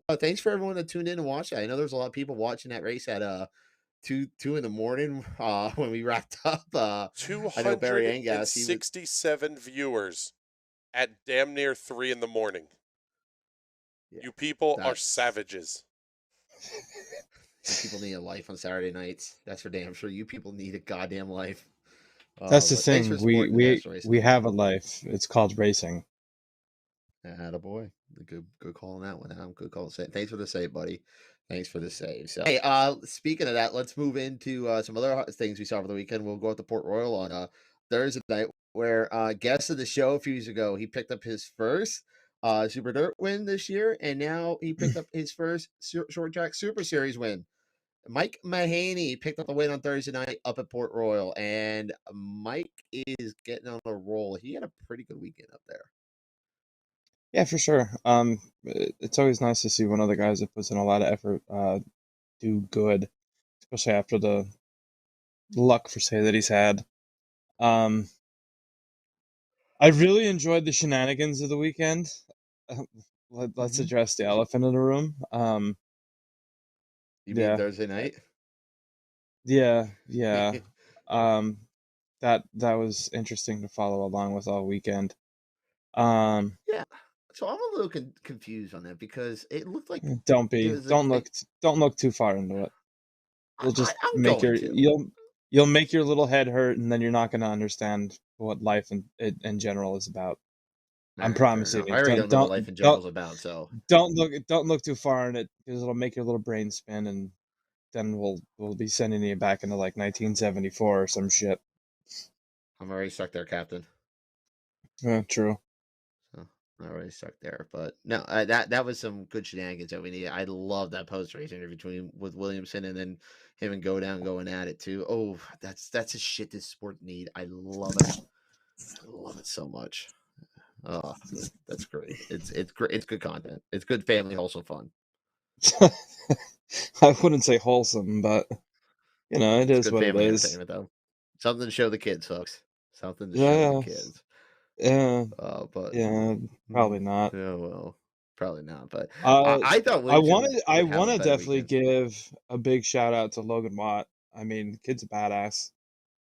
everyone that tuned in and watched it. I know there's a lot of people watching that race at 2 in the morning when we wrapped up. I know Barry Angas, 267 viewers at damn near 3 in the morning. Yeah, you people are savages. You people need a life on Saturday nights. That's for damn sure. You people need a goddamn life. That's the thing. We have a life. It's called racing. Attaboy. Good call on that one, Adam. Good call. Thanks for the save, buddy. Thanks for the save. So, hey, speaking of that, let's move into some other things we saw over the weekend. We'll go out to Port Royal on Thursday night, where guest of the show a few years ago, he picked up his first Super Dirt win this year, and now he picked up his first Short Track Super Series win. Mike Mahaney picked up the win on Thursday night up at Port Royal, and Mike is getting on a roll. He had a pretty good weekend up there. Yeah, for sure. It's always nice to see one of the guys that puts in a lot of effort do good, especially after the luck for say that he's had. I really enjoyed the shenanigans of the weekend. Let's address the elephant in the room. You mean Thursday night? Yeah. That was interesting to follow along with all weekend. Yeah. So I'm a little confused on that because it looked like don't look too far into it. You'll just you'll make your little head hurt, and then you're not going to understand what life in general is about. I'm promising. I already don't know what life in general is about, so don't look too far in it because it'll make your little brain spin, and then we'll be sending you back into like 1974 or some shit. I'm already stuck there, Captain. True. So I'm already stuck there, but no, that was some good shenanigans that we needed. I love that post race interview with Williamson and then him and Go Down going at it too. Oh, that's a shit this sport need. I love it. I love it so much. Oh, that's great. It's great. It's good content. It's good family, also fun. I wouldn't say wholesome, but it is what it is. Though. Something to show the kids, folks. Something to show the kids. Yeah. But probably not. Yeah, well, probably not. But I thought I want to definitely give a big shout out to Logan Watt. I mean, kid's a badass.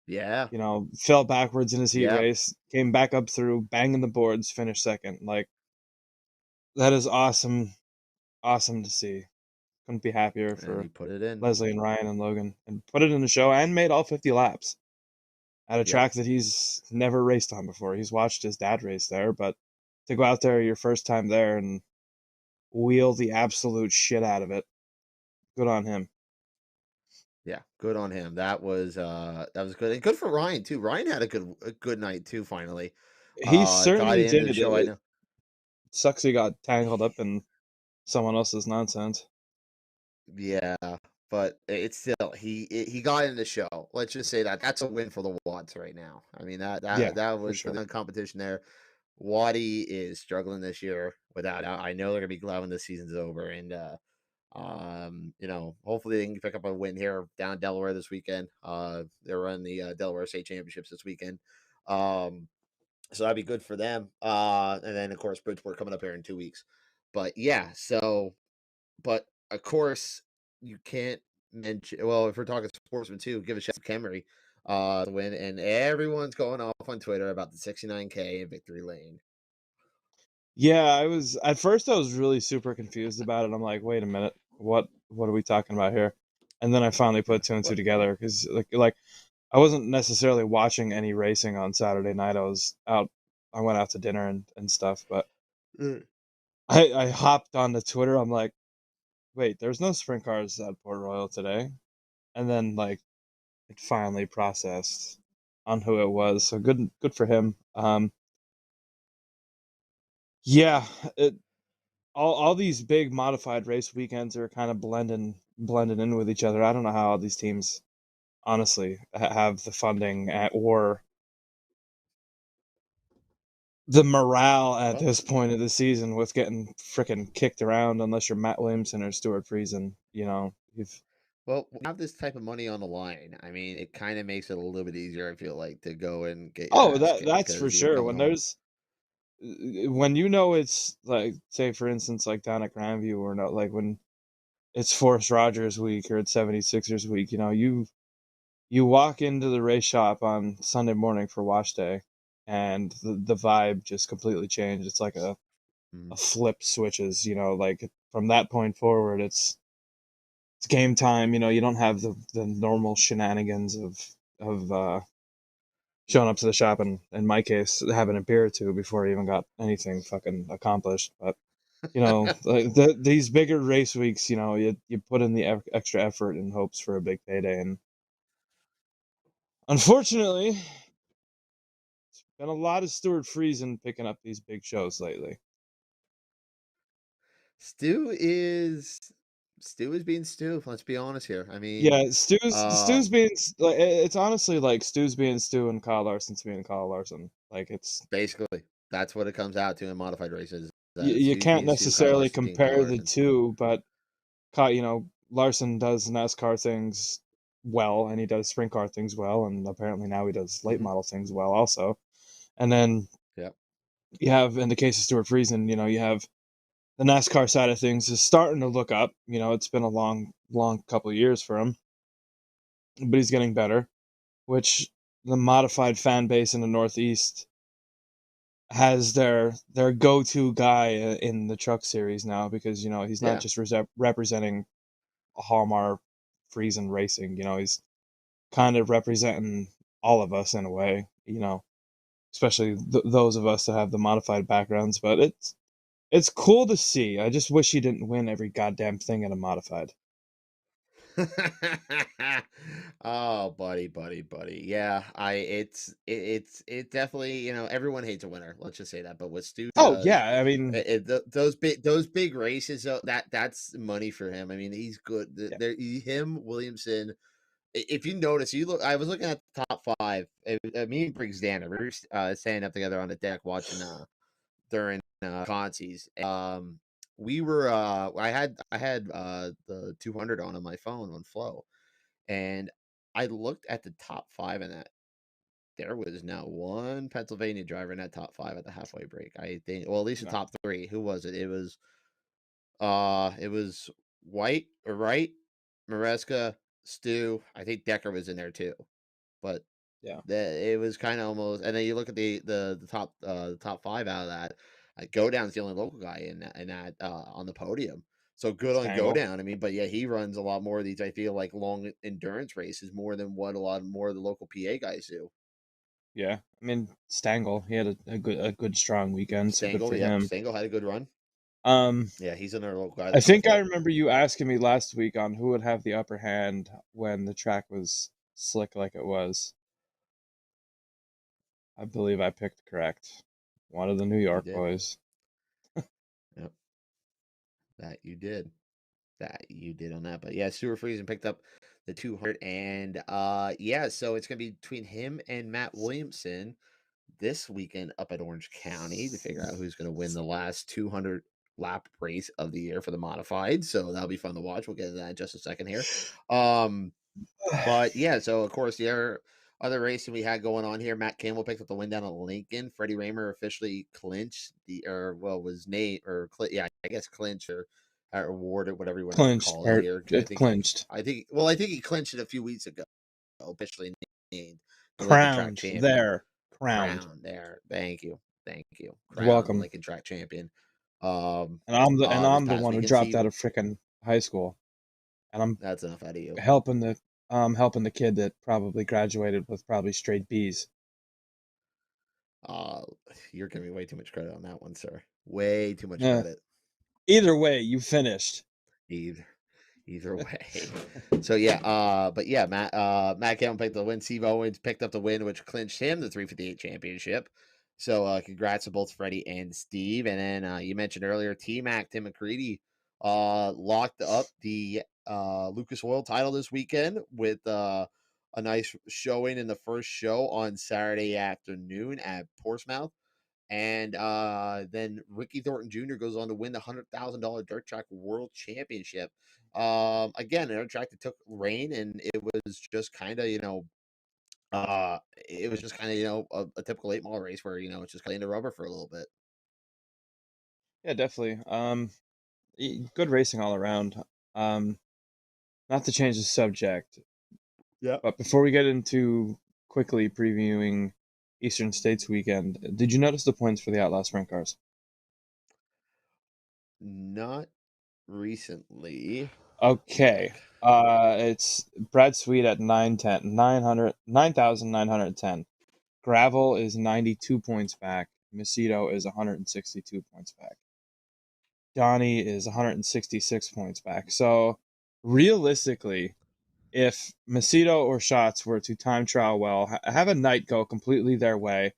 Yeah. You know, fell backwards in his heat Yep. race, came back up through, banging the boards, finished second. Like, that is awesome, awesome to see. Couldn't be happier And he for put it in. Leslie and Ryan and Logan, and put it in the show and made all 50 laps at a Yep. track that he's never raced on before. He's watched his dad race there, but to go out there your first time there and wheel the absolute shit out of it, good on him. Yeah, good on him. That was good. And good for Ryan too. Ryan had a good night too, finally. He Got certainly into the did. show. I It know. sucks he got tangled up in someone else's nonsense. Yeah, but it's still he got in the show. Let's just say that that's a win for the Watts right now. I mean Yeah, that for was for sure. the competition there. Waddy is struggling this year without. I know they're gonna be glad when the season's over, and hopefully they can pick up a win here down in Delaware this weekend. They're running the Delaware State Championships this weekend. So that'd be good for them. And then of course Bridgeport coming up here in 2 weeks. But yeah, but of course you can't mention. Well, if we're talking sportsman too, give a shout out to Kemery to win, and everyone's going off on Twitter about the 69K in Victory Lane. Yeah, at first I was really super confused about it. I'm like, wait a minute, what are we talking about here? And then I finally put two and two together because like I wasn't necessarily watching any racing on Saturday night. I went out to dinner and stuff, but I hopped onto Twitter. I'm like, wait, there's no sprint cars at Port Royal today. And then like it finally processed on who it was. So good for him. Yeah, all these big modified race weekends are kind of blending in with each other. I don't know how all these teams honestly have the funding or the morale at Well, this point of the season with getting freaking kicked around unless you're Matt Williamson or Stuart Friesen. You know, you've Well, when you have this type of money on the line, I mean, it kind of makes it a little bit easier, I feel like, to go and get your oh ass that kicked that's for because you're sure. going home. When you know it's like, say for instance, like down at Grandview or not, like when it's Forrest Rogers week or it's 76ers week, you know, you walk into the race shop on Sunday morning for wash day and the vibe just completely changed. It's like a Mm. flip switches, you know, like from that point forward it's game time. You know, you don't have the normal shenanigans of showing up to the shop and in my case having a beer or two before I even got anything fucking accomplished. But you know, like these bigger race weeks, you know, you put in the extra effort in hopes for a big payday, and unfortunately, been a lot of Stuart Friesen picking up these big shows lately. Stu is being Stu. Let's be honest here. I mean, Yeah, Stu's um, being like it's honestly like Stu's being Stu and Kyle Larson's being Kyle Larson. Like it's basically that's what it comes out to in modified races. That you Stu's can't being Stu, Kyle necessarily Larson's being Kyle compare the Larson. two, but Kyle, you know, Larson does NASCAR things well, and he does sprint car things well, and apparently now he does late Mm-hmm. model things well also. And then Yep. you have, in the case of Stuart Friesen, you know, you have the NASCAR side of things is starting to look up. You know, it's been a long couple of years for him, but he's getting better. Which the modified fan base in the Northeast has their go-to guy in the truck series now because you know he's not Yeah. just representing Hallmark Friesen Racing. You know, he's kind of representing all of us in a way. You know, especially those of us that have the modified backgrounds. But it's cool to see. I just wish he didn't win every goddamn thing in a modified. Oh, buddy. Yeah, it definitely, everyone hates a winner. Let's just say that. But what Stu Oh does, yeah, I mean, those big races, that's money for him. I mean, he's good. yeah. Him, Williamson. If you notice, I was looking at the top five. Me and Briggs Danner, we were staying up together on the deck watching during consies. We were I had the 200 on my phone on Flow, and I looked at the top five in that. There was not one Pennsylvania driver in that top five at the halfway break. I think, well, at least the No. top three. Who was it? It was White or Wright, Maresca, Stu. I think Decker was in there too, but Yeah. It was kind of almost, and then you look at the top five out of that. Go Down's the only local guy in that on the podium. So good on Go Stangle. Down. I mean, but yeah, he runs a lot more of these. I feel like long endurance races more than what a lot more of the local PA guys do. Yeah, I mean Stangle, he had a good strong weekend, so good for him. Stangle had a good run. Um, Yeah, he's another local guy. I think I remember you asking me last week on who would have the upper hand when the track was slick like it was. I believe I picked correct. One of the New York did. boys. Yep. That you did on that. But yeah, Stuart Friesen picked up the 200, and yeah, so it's gonna be between him and Matt Williamson this weekend up at Orange County to figure out who's gonna win the last 200 lap race of the year for the modified. So that'll be fun to watch. We'll get to that in just a second here. But yeah, so of course the other racing we had going on here, Matt Campbell picked up the win down at Lincoln. Freddie Raymer officially clinched was named I guess clinch or awarded, whatever you want to call it here. Clinched. I think he clinched it a few weeks ago. Officially named the Crowned Lincoln Track champion. there. Crowned there. Thank you. You're Crowned welcome. Lincoln Track champion. And I'm the one who dropped Steve, out of freaking high school, and that's enough out of you. helping the kid that probably graduated with probably straight B's. You're giving me way too much credit on that one, sir. Way too much credit. Either way, you finished. Either way. So yeah, but yeah, Matt Campbell picked the win. Steve Owens picked up the win, which clinched him the 358 championship. So congrats to both Freddie and Steve. And then you mentioned earlier, T-Mac, Tim McCready, locked up the Lucas Oil title this weekend with a nice showing in the first show on Saturday afternoon at Portsmouth. And then Ricky Thornton Jr. goes on to win the $100,000 Dirt Track World Championship. Again, another track that took rain, and it was just kind of, a typical 8 mile race where, it's just cutting the rubber for a little bit. Yeah, definitely. Good racing all around. Not to change the subject. Yeah. But before we get into quickly previewing Eastern States weekend, did you notice the points for the Outlaw Sprint cars? Not recently. Okay. It's Brad Sweet at 9,910. Gravel is 92 points back. Macedo is 162 points back. Donnie is 166 points back. So realistically, if Macedo or Schatz were to time trial well, have a night go completely their way,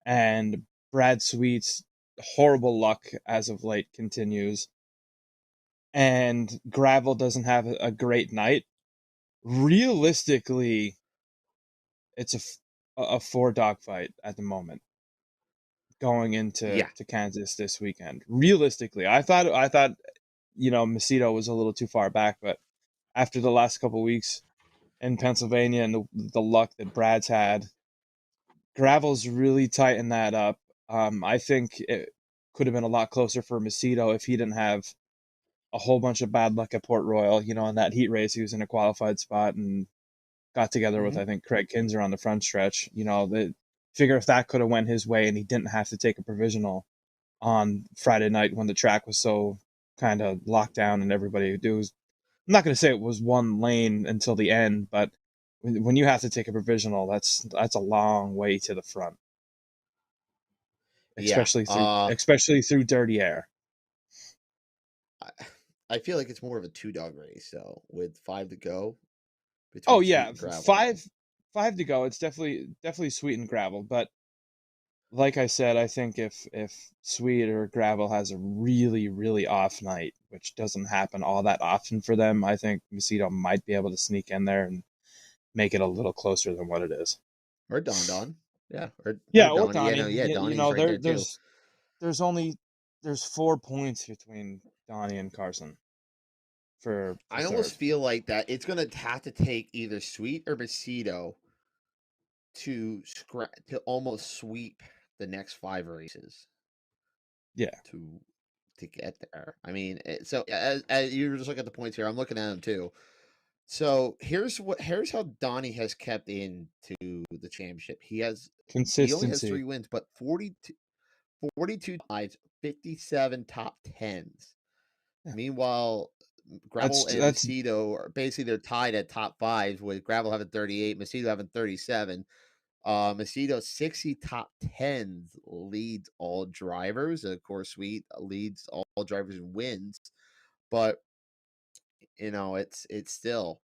and Brad Sweet's horrible luck as of late continues, and Gravel doesn't have a great night, realistically, it's a 4 dogfight at the moment going into to Kansas this weekend. Realistically, I thought Macedo was a little too far back, but after the last couple weeks in Pennsylvania and the luck that Brad's had, Gravel's really tightened that up. I think it could have been a lot closer for Macedo if he didn't have a whole bunch of bad luck at Port Royal. In that heat race, he was in a qualified spot and got together with, I think, Craig Kinzer on the front stretch. Figure if that could have went his way and he didn't have to take a provisional on Friday night when the track was so kind of locked down and everybody was, I'm not going to say it was one lane until the end, but when you have to take a provisional, that's a long way to the front, especially through dirty air. I feel like it's more of a 2-dog race, so with 5 to go. Oh yeah, five to go. It's definitely Sweet and Gravel, but like I said, I think if Sweet or Gravel has a really, really off night, which doesn't happen all that often for them, I think Macedo might be able to sneak in there and make it a little closer than what it is. Or Don. Yeah. Or Donnie. Donnie's there's 4 points between Donnie and Carson. I almost feel like that it's going to have to take either Sweet or Macedo to almost sweep the next 5 races. Yeah. To get there. I mean, so as you just look at the points here, I'm looking at them too. So here's how Donnie has kept into the championship. He only has Consistency. 3 wins, but 42 ties, 57 top tens. Yeah. Meanwhile, Gravel and That's Macedo are basically they're tied at top fives, with Gravel having 38, Macedo having 37. Macedo 60 top tens, leads all drivers. Of course, Sweet leads all drivers and wins, but it's still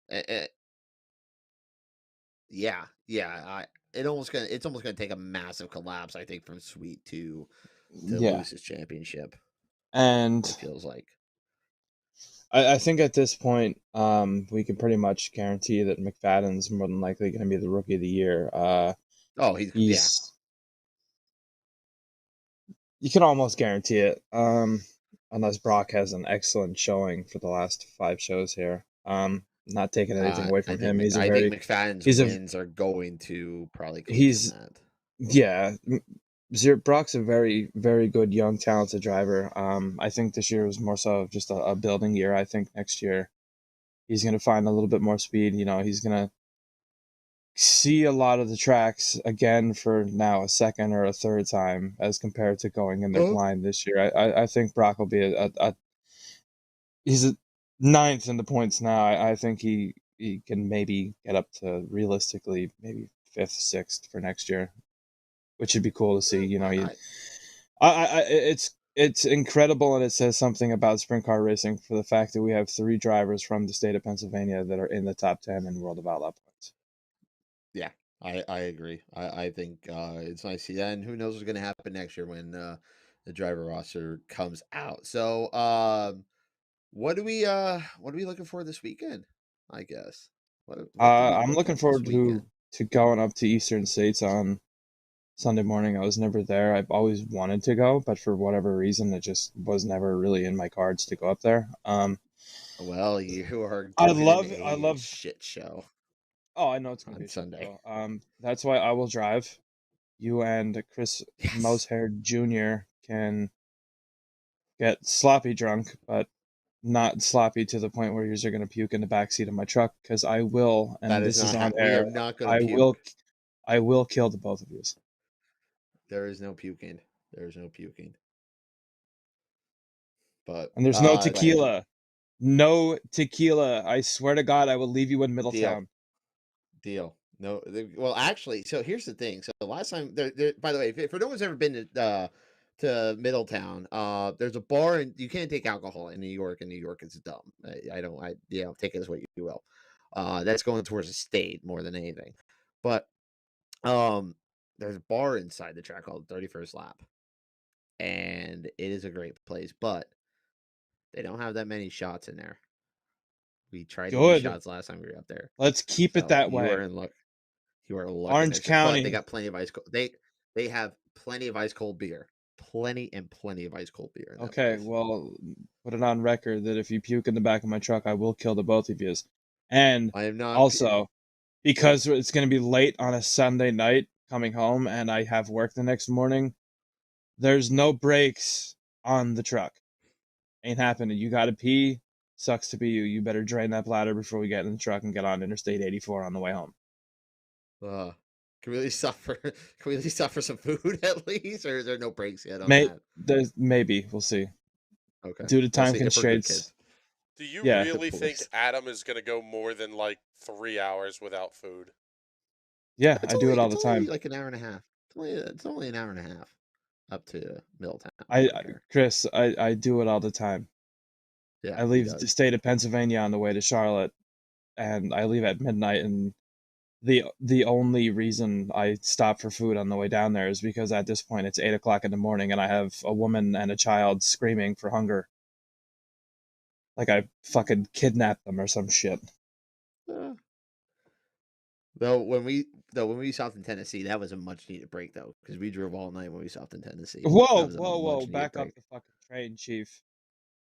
yeah, it's almost gonna take a massive collapse, I think, from Sweet to yeah. lose his championship. And It feels like. I think at this point, we can pretty much guarantee that McFadden's more than likely going to be the rookie of the year. Oh, he's you can almost guarantee it, unless Brock has an excellent showing for the last 5 shows here. Not taking anything away from him. I think McFadden's wins are going to probably cost him that. Yeah. Brock's a very, very good, young, talented driver. I think this year was more so just a building year. I think next year he's going to find a little bit more speed. He's going to see a lot of the tracks again for now a second or a third time as compared to going in there blind this year. I think Brock will be he's a 9th in the points now. I think he can maybe get up to realistically maybe 5th, 6th for next year, which would be cool to see. It's incredible, and it says something about sprint car racing for the fact that we have 3 drivers from the state of Pennsylvania that are in the top 10 in World of Outlaw points. Yeah, I agree. I think it's nice to see that, and who knows what's going to happen next year when the driver roster comes out. So, what are we looking for this weekend? I guess. I'm looking forward to going up to Eastern States on Sunday morning. I was never there. I've always wanted to go, but for whatever reason, it just was never really in my cards to go up there. Well, you are. I love shit show. Oh, I know it's gonna be a Sunday. That's why I will drive. You and Chris Mosehair Jr. can get sloppy drunk, but not sloppy to the point where you're going to puke in the backseat of my truck, because I will, and this is on air. I will kill the both of you. There is no puking. But and there's no tequila. No tequila. I swear to God, I will leave you in Middletown. Deal. No. Well, actually, so here's the thing. So the last time, by the way, if no one's ever been to Middletown, there's a bar, and you can't take alcohol in New York. And New York is dumb. Take it as what you will. That's going towards the state more than anything. But there's a bar inside the track called 31st Lap, and it is a great place, but they don't have that many shots in there. We tried to do shots last time we were up there. Let's keep it that way. You are in luck. You are lucky. Orange County. But they got plenty of ice cold. They have plenty of ice cold beer. Plenty of ice cold beer. Okay, well, put it on record that if you puke in the back of my truck, I will kill the both of you. And I am not also because it's going to be late on a Sunday night coming home, and I have work the next morning. There's no brakes on the truck. Ain't happening. You got to pee. Sucks to be you. You better drain that bladder before we get in the truck and get on Interstate 84 on the way home. Can we at least suffer? Can we at least suffer some food at least, or is there no breaks yet on that? Maybe we'll see. Okay. Due to time constraints. Do you really think Adam is going to go more than like 3 hours without food? Yeah, I do it all the time. Like an hour and a half. It's only an hour and a half up to Middletown. Chris, I do it all the time. Yeah, I leave the state of Pennsylvania on the way to Charlotte, and I leave at midnight. And the only reason I stop for food on the way down there is because at this point it's 8 o'clock in the morning, and I have a woman and a child screaming for hunger, like I fucking kidnapped them or some shit. Though when we stopped in Tennessee, that was a much needed break though, because we drove all night when we stopped in Tennessee. Whoa! Back up the fucking train, Chief.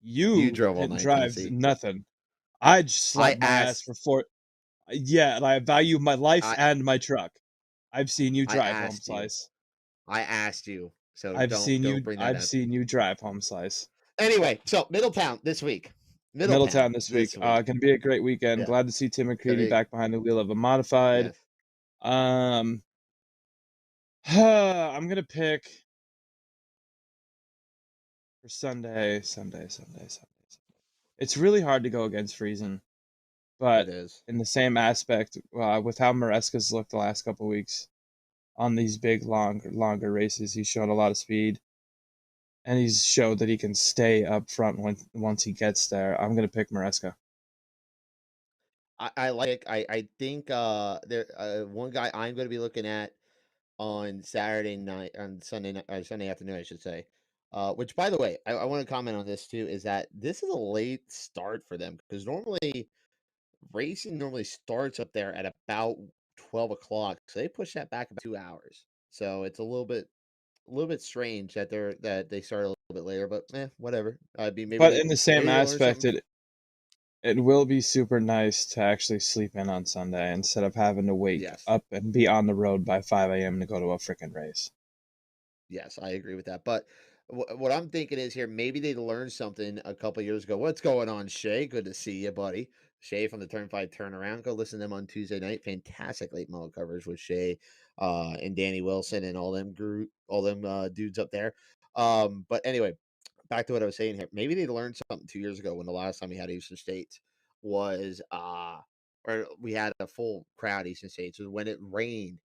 You drove all night. Drive nothing. I just slapped my ass for 4. Yeah, and I value my life and my truck. I've seen you drive, Home Slice. I asked you, so I've seen you drive, Home Slice. Anyway, so Middletown this week. Middletown this week. Going to be a great weekend. Yeah. Glad to see Tim Gonna McCready be- back behind the wheel of a modified. Yes. I'm going to pick for Sunday. It's really hard to go against Friesen, but It is. in the same aspect, with how Maresca's looked the last couple of weeks on these big, longer races, he's shown a lot of speed, and he's showed that he can stay up front once he gets there. I'm going to pick Maresca. I like. I think there one guy I'm going to be looking at on Saturday night, on Sunday night, or Sunday afternoon, I should say. Which, by the way, I want to comment on this too. Is that this is a late start for them because normally racing normally starts up there at about 12 o'clock, so they push that back about 2 hours. So it's a little bit strange that they start a little bit later, but whatever. But in the same maybe they learned aspect, something. it will be super nice to actually sleep in on Sunday instead of having to wake Yes. up and be on the road by 5 a.m. to go to a freaking race. Yes, I agree with that. But what I'm thinking is here, maybe they learned something a couple years ago. What's going on, Shay? Good to see you, buddy. Shay from the Turn 5 Turnaround. Go listen to them on Tuesday night. Fantastic late model coverage with Shay and Danny Wilson and all them dudes up there. But anyway, back to what I was saying here. Maybe they learned something 2 years ago when the last time we had Eastern States was or we had a full crowd Eastern States was when it rained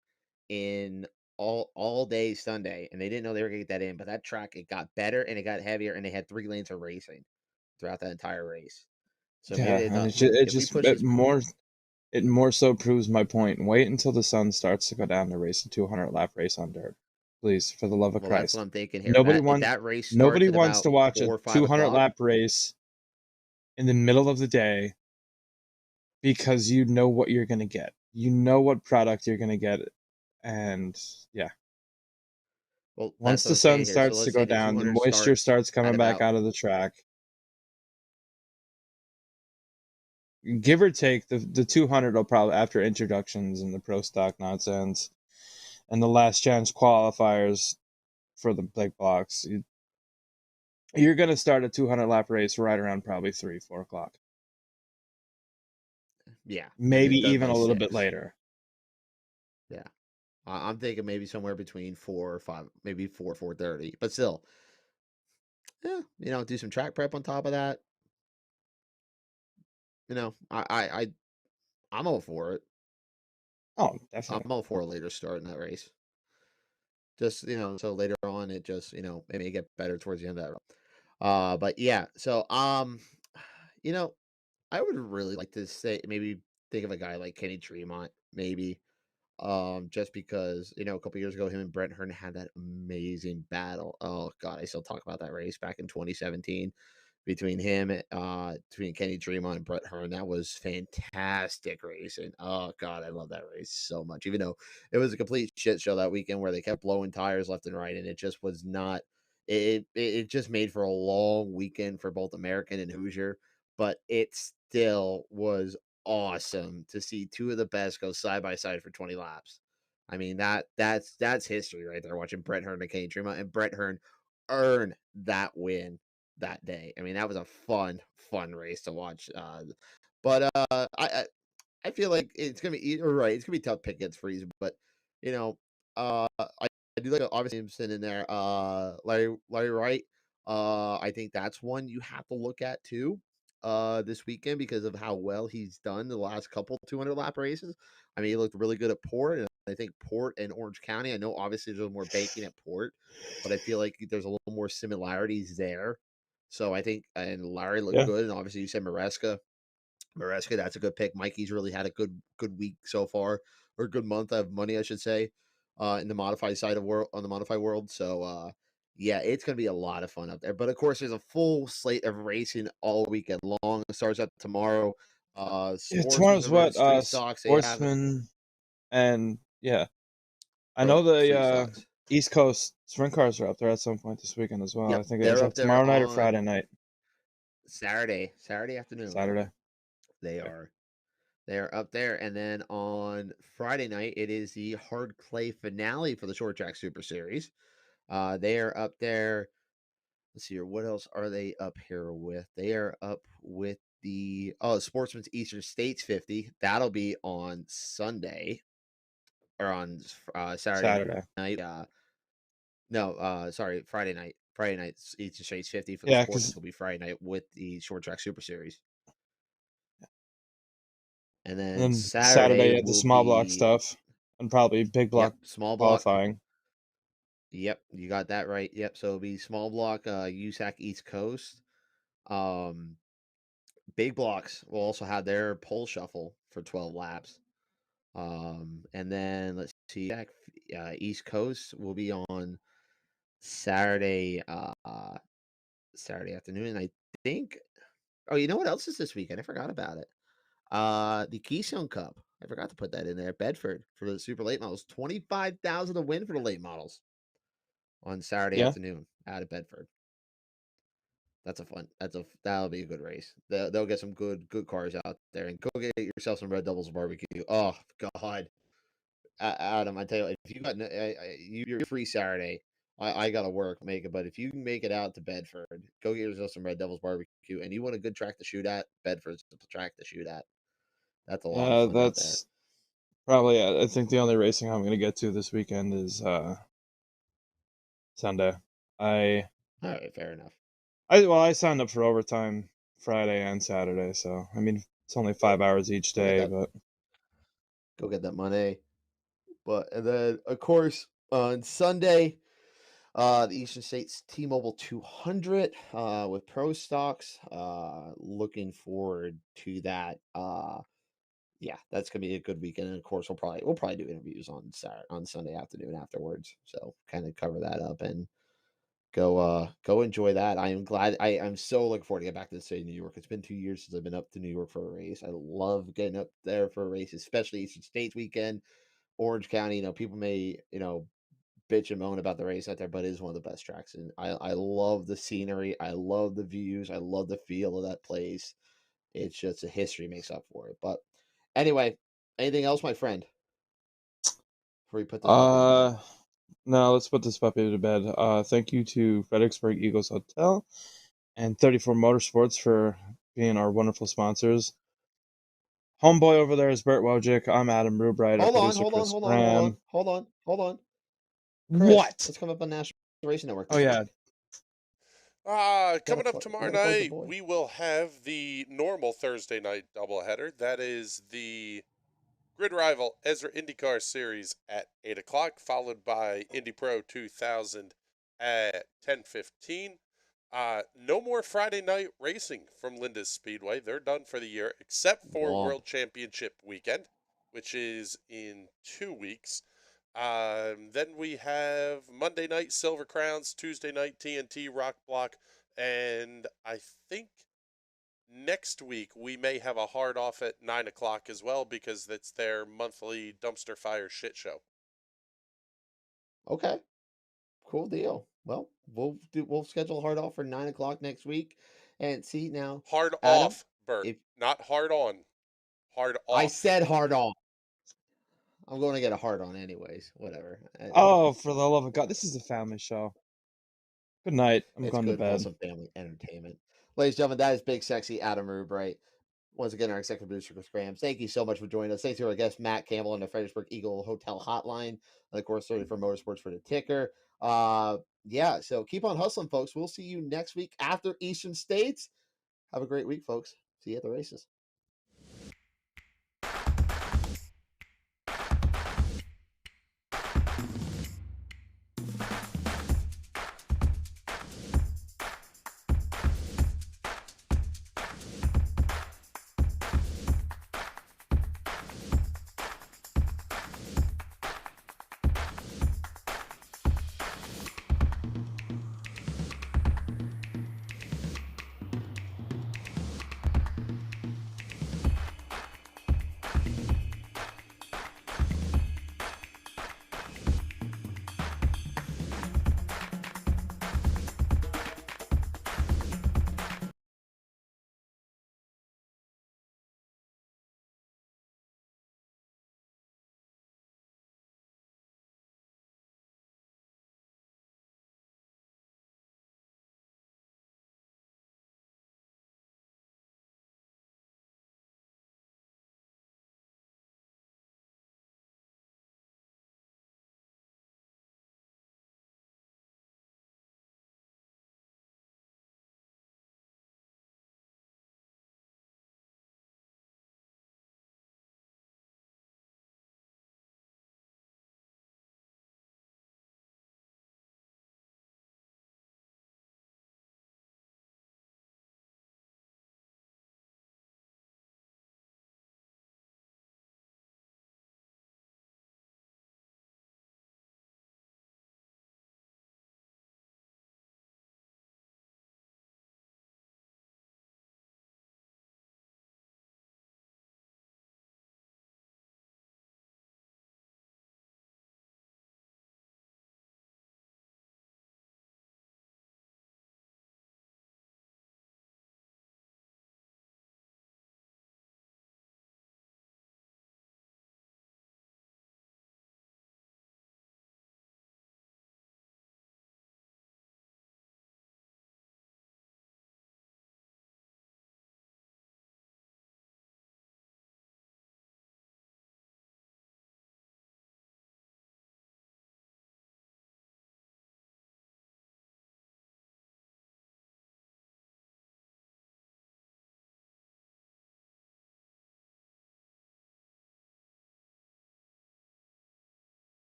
in all day Sunday, and they didn't know they were gonna get that in. But that track, it got better and it got heavier, and they had 3 lanes of racing throughout that entire race. So maybe Yeah, they and thought, if we push it this, more so proves my point. Wait until the sun starts to go down to race a 200 lap race on dirt, please, for the love of well, that's Christ. what I'm thinking here. Nobody If that race starts nobody at wants about to watch 4 a or 5 200 o'clock, lap race in the middle of the day because you know what you're gonna get. You know what product you're gonna get, and yeah. well, Once that's what the I'm sun saying here. So starts to let's go say the down, the 200 moisture starts at coming back about out of the track. Give or take, the 200 will probably, after introductions and the pro stock nonsense and the last chance qualifiers for the big blocks, you're going to start a 200 lap race right around probably 3-4 o'clock. yeah, Maybe done even by a little bit 6. later. Yeah, I'm thinking maybe somewhere between 4 or 5, maybe 4:30. But still, yeah, do some track prep on top of that. I'm all for it. Oh, I'm definitely. all for a later start in that race. Just, so later on it just, it may get better towards the end of that. But yeah, so you know, I would really like to say maybe think of a guy like Kenny Tremont, maybe. Just because, a couple years ago, him and Brent Hearn had that amazing battle. Oh God, I still talk about that race back in 2017 between Kenny Tremont and Brett Hearn. That was fantastic racing. Oh God, I love that race so much. Even though it was a complete shit show that weekend where they kept blowing tires left and right, and it just was not. It just made for a long weekend for both American and Hoosier, but it still was awesome to see two of the best go side by side for 20 laps. I mean that's history right there. Watching Brett Hearn and Kenny Tremont, and Brett Hearn earn that win that day. I mean, that was a fun race to watch. But I feel like it's gonna be you're right. It's gonna be tough pick against Freeze, but I do like obviously him sitting in there. Larry Wright. I think that's one you have to look at too. This weekend because of how well he's done the last couple 200 lap races. I mean, he looked really good at Port, and I think Port and Orange County. I know obviously there's more banking at Port, but I feel like there's a little more similarities there. So I think, and Larry looked Yeah. good, and obviously you said Maresca. Maresca, that's a good pick. Mikey's really had a good week so far, or good month of money, I should say, in the modified side of world on the modified world. So yeah, it's gonna be a lot of fun up there. But of course, there's a full slate of racing all weekend long. It starts up tomorrow. Yeah, Sportsman's tomorrow's are running what? street stocks. They have it. Sportsman, and yeah. I know Oh, street the stocks. East Coast sprint cars are up there at some point this weekend as well. I Yep, think is they're that up there tomorrow night or on Friday night? Saturday afternoon. Saturday. They Okay. are. They're up there. And then on Friday night, it is the hard clay finale for the Short Track Super Series. They are up there let's see here. What else are they up here with? They are up with the Sportsman's Eastern States 50. That'll be on Sunday or on Saturday Saturday. night. No, sorry, Friday night. Friday night Eastern States 50 for the Yeah, Sportsman's because will be Friday night with the Short Track Super Series. And and then then Saturday Saturday you had the will small block be stuff and probably big block small block. qualifying. Yep, you got that right. Yep, so it'll be small block USAC East Coast. Big blocks will also have their pole shuffle for 12 laps. And then let's see, East Coast will be on Saturday Saturday afternoon. And I think you know what else is this weekend? I forgot about it. The Keystone Cup. I forgot to put that in there. Bedford for the super late models. 25,000 to win for the late models on Saturday Yeah. afternoon out of Bedford. That'll be a good race. They'll get some good cars out there, and go get yourself some Red Devils barbecue. Oh God, Adam, I tell you, if you got you're free Saturday, I gotta work, make it. But if you can make it out to Bedford, go get yourself some Red Devils barbecue, and you want a good track to shoot at, Bedford's the track to shoot at. That's a lot of fun out there. That's probably I think the only racing I'm going to get to this weekend is Sunday. All right, fair enough. I signed up for overtime Friday and Saturday, so I mean it's only 5 hours each day, but Go get that money. And then of course on Sunday, the Eastern States T-Mobile 200 with Pro Stocks. Looking forward to that. Yeah, that's gonna be a good weekend. And of course, we'll probably do interviews on Sunday afternoon afterwards. So kind of cover that up and go enjoy that. I am glad. I'm so looking forward to get back to the state of New York. It's been 2 years since I've been up to New York for a race. I love getting up there for a race, especially Eastern States weekend, Orange County. People may bitch and moan about the race out there, but it is one of the best tracks. And I love the scenery. I love the views. I love the feel of that place. It's just a history makes up for it. But anyway, anything else, my friend? Before we put this puppy to bed. No, let's put this puppy to bed. Thank you to Fredericksburg Eagles Hotel and 34 Motorsports for being our wonderful sponsors. Homeboy over there is Bert Wojcik. I'm Adam Rubright. Our producer Chris Graham. Hold on. Chris, What? let's come up on National Racing Network. Oh yeah. Coming up tomorrow night, we will have the normal Thursday night doubleheader. That is the Grid Rival Ezra IndyCar Series at 8 o'clock, followed by Indy Pro 2000 at 10:15. No more Friday night racing from Linda's Speedway. They're done for the year, except for World Championship weekend, which is in 2 weeks. Then we have Monday night Silver Crowns, Tuesday night TNT Rock Block, and I think next week we may have a hard off at 9 o'clock as well because that's their monthly dumpster fire shit show. Okay, cool deal. Well, we'll schedule a hard off for 9 o'clock next week, and see now. Hard Adam, off, Bert, not hard on. Hard off. I said hard on. I'm going to get a hard on anyways. Whatever. Oh, for the love of God, this is a family show. Good night. I'm going to bed. Wholesome family entertainment. Ladies and gentlemen, that is Big Sexy Adam Rubright. Once again, our executive producer, Chris Graham. Thank you so much for joining us. Thanks to our guest, Matt Campbell, on the Fredericksburg Eagle Hotel Hotline. And of course, 34 Motorsports for the ticker. Yeah, so keep on hustling, folks. We'll see you next week after Eastern States. Have a great week, folks. See you at the races.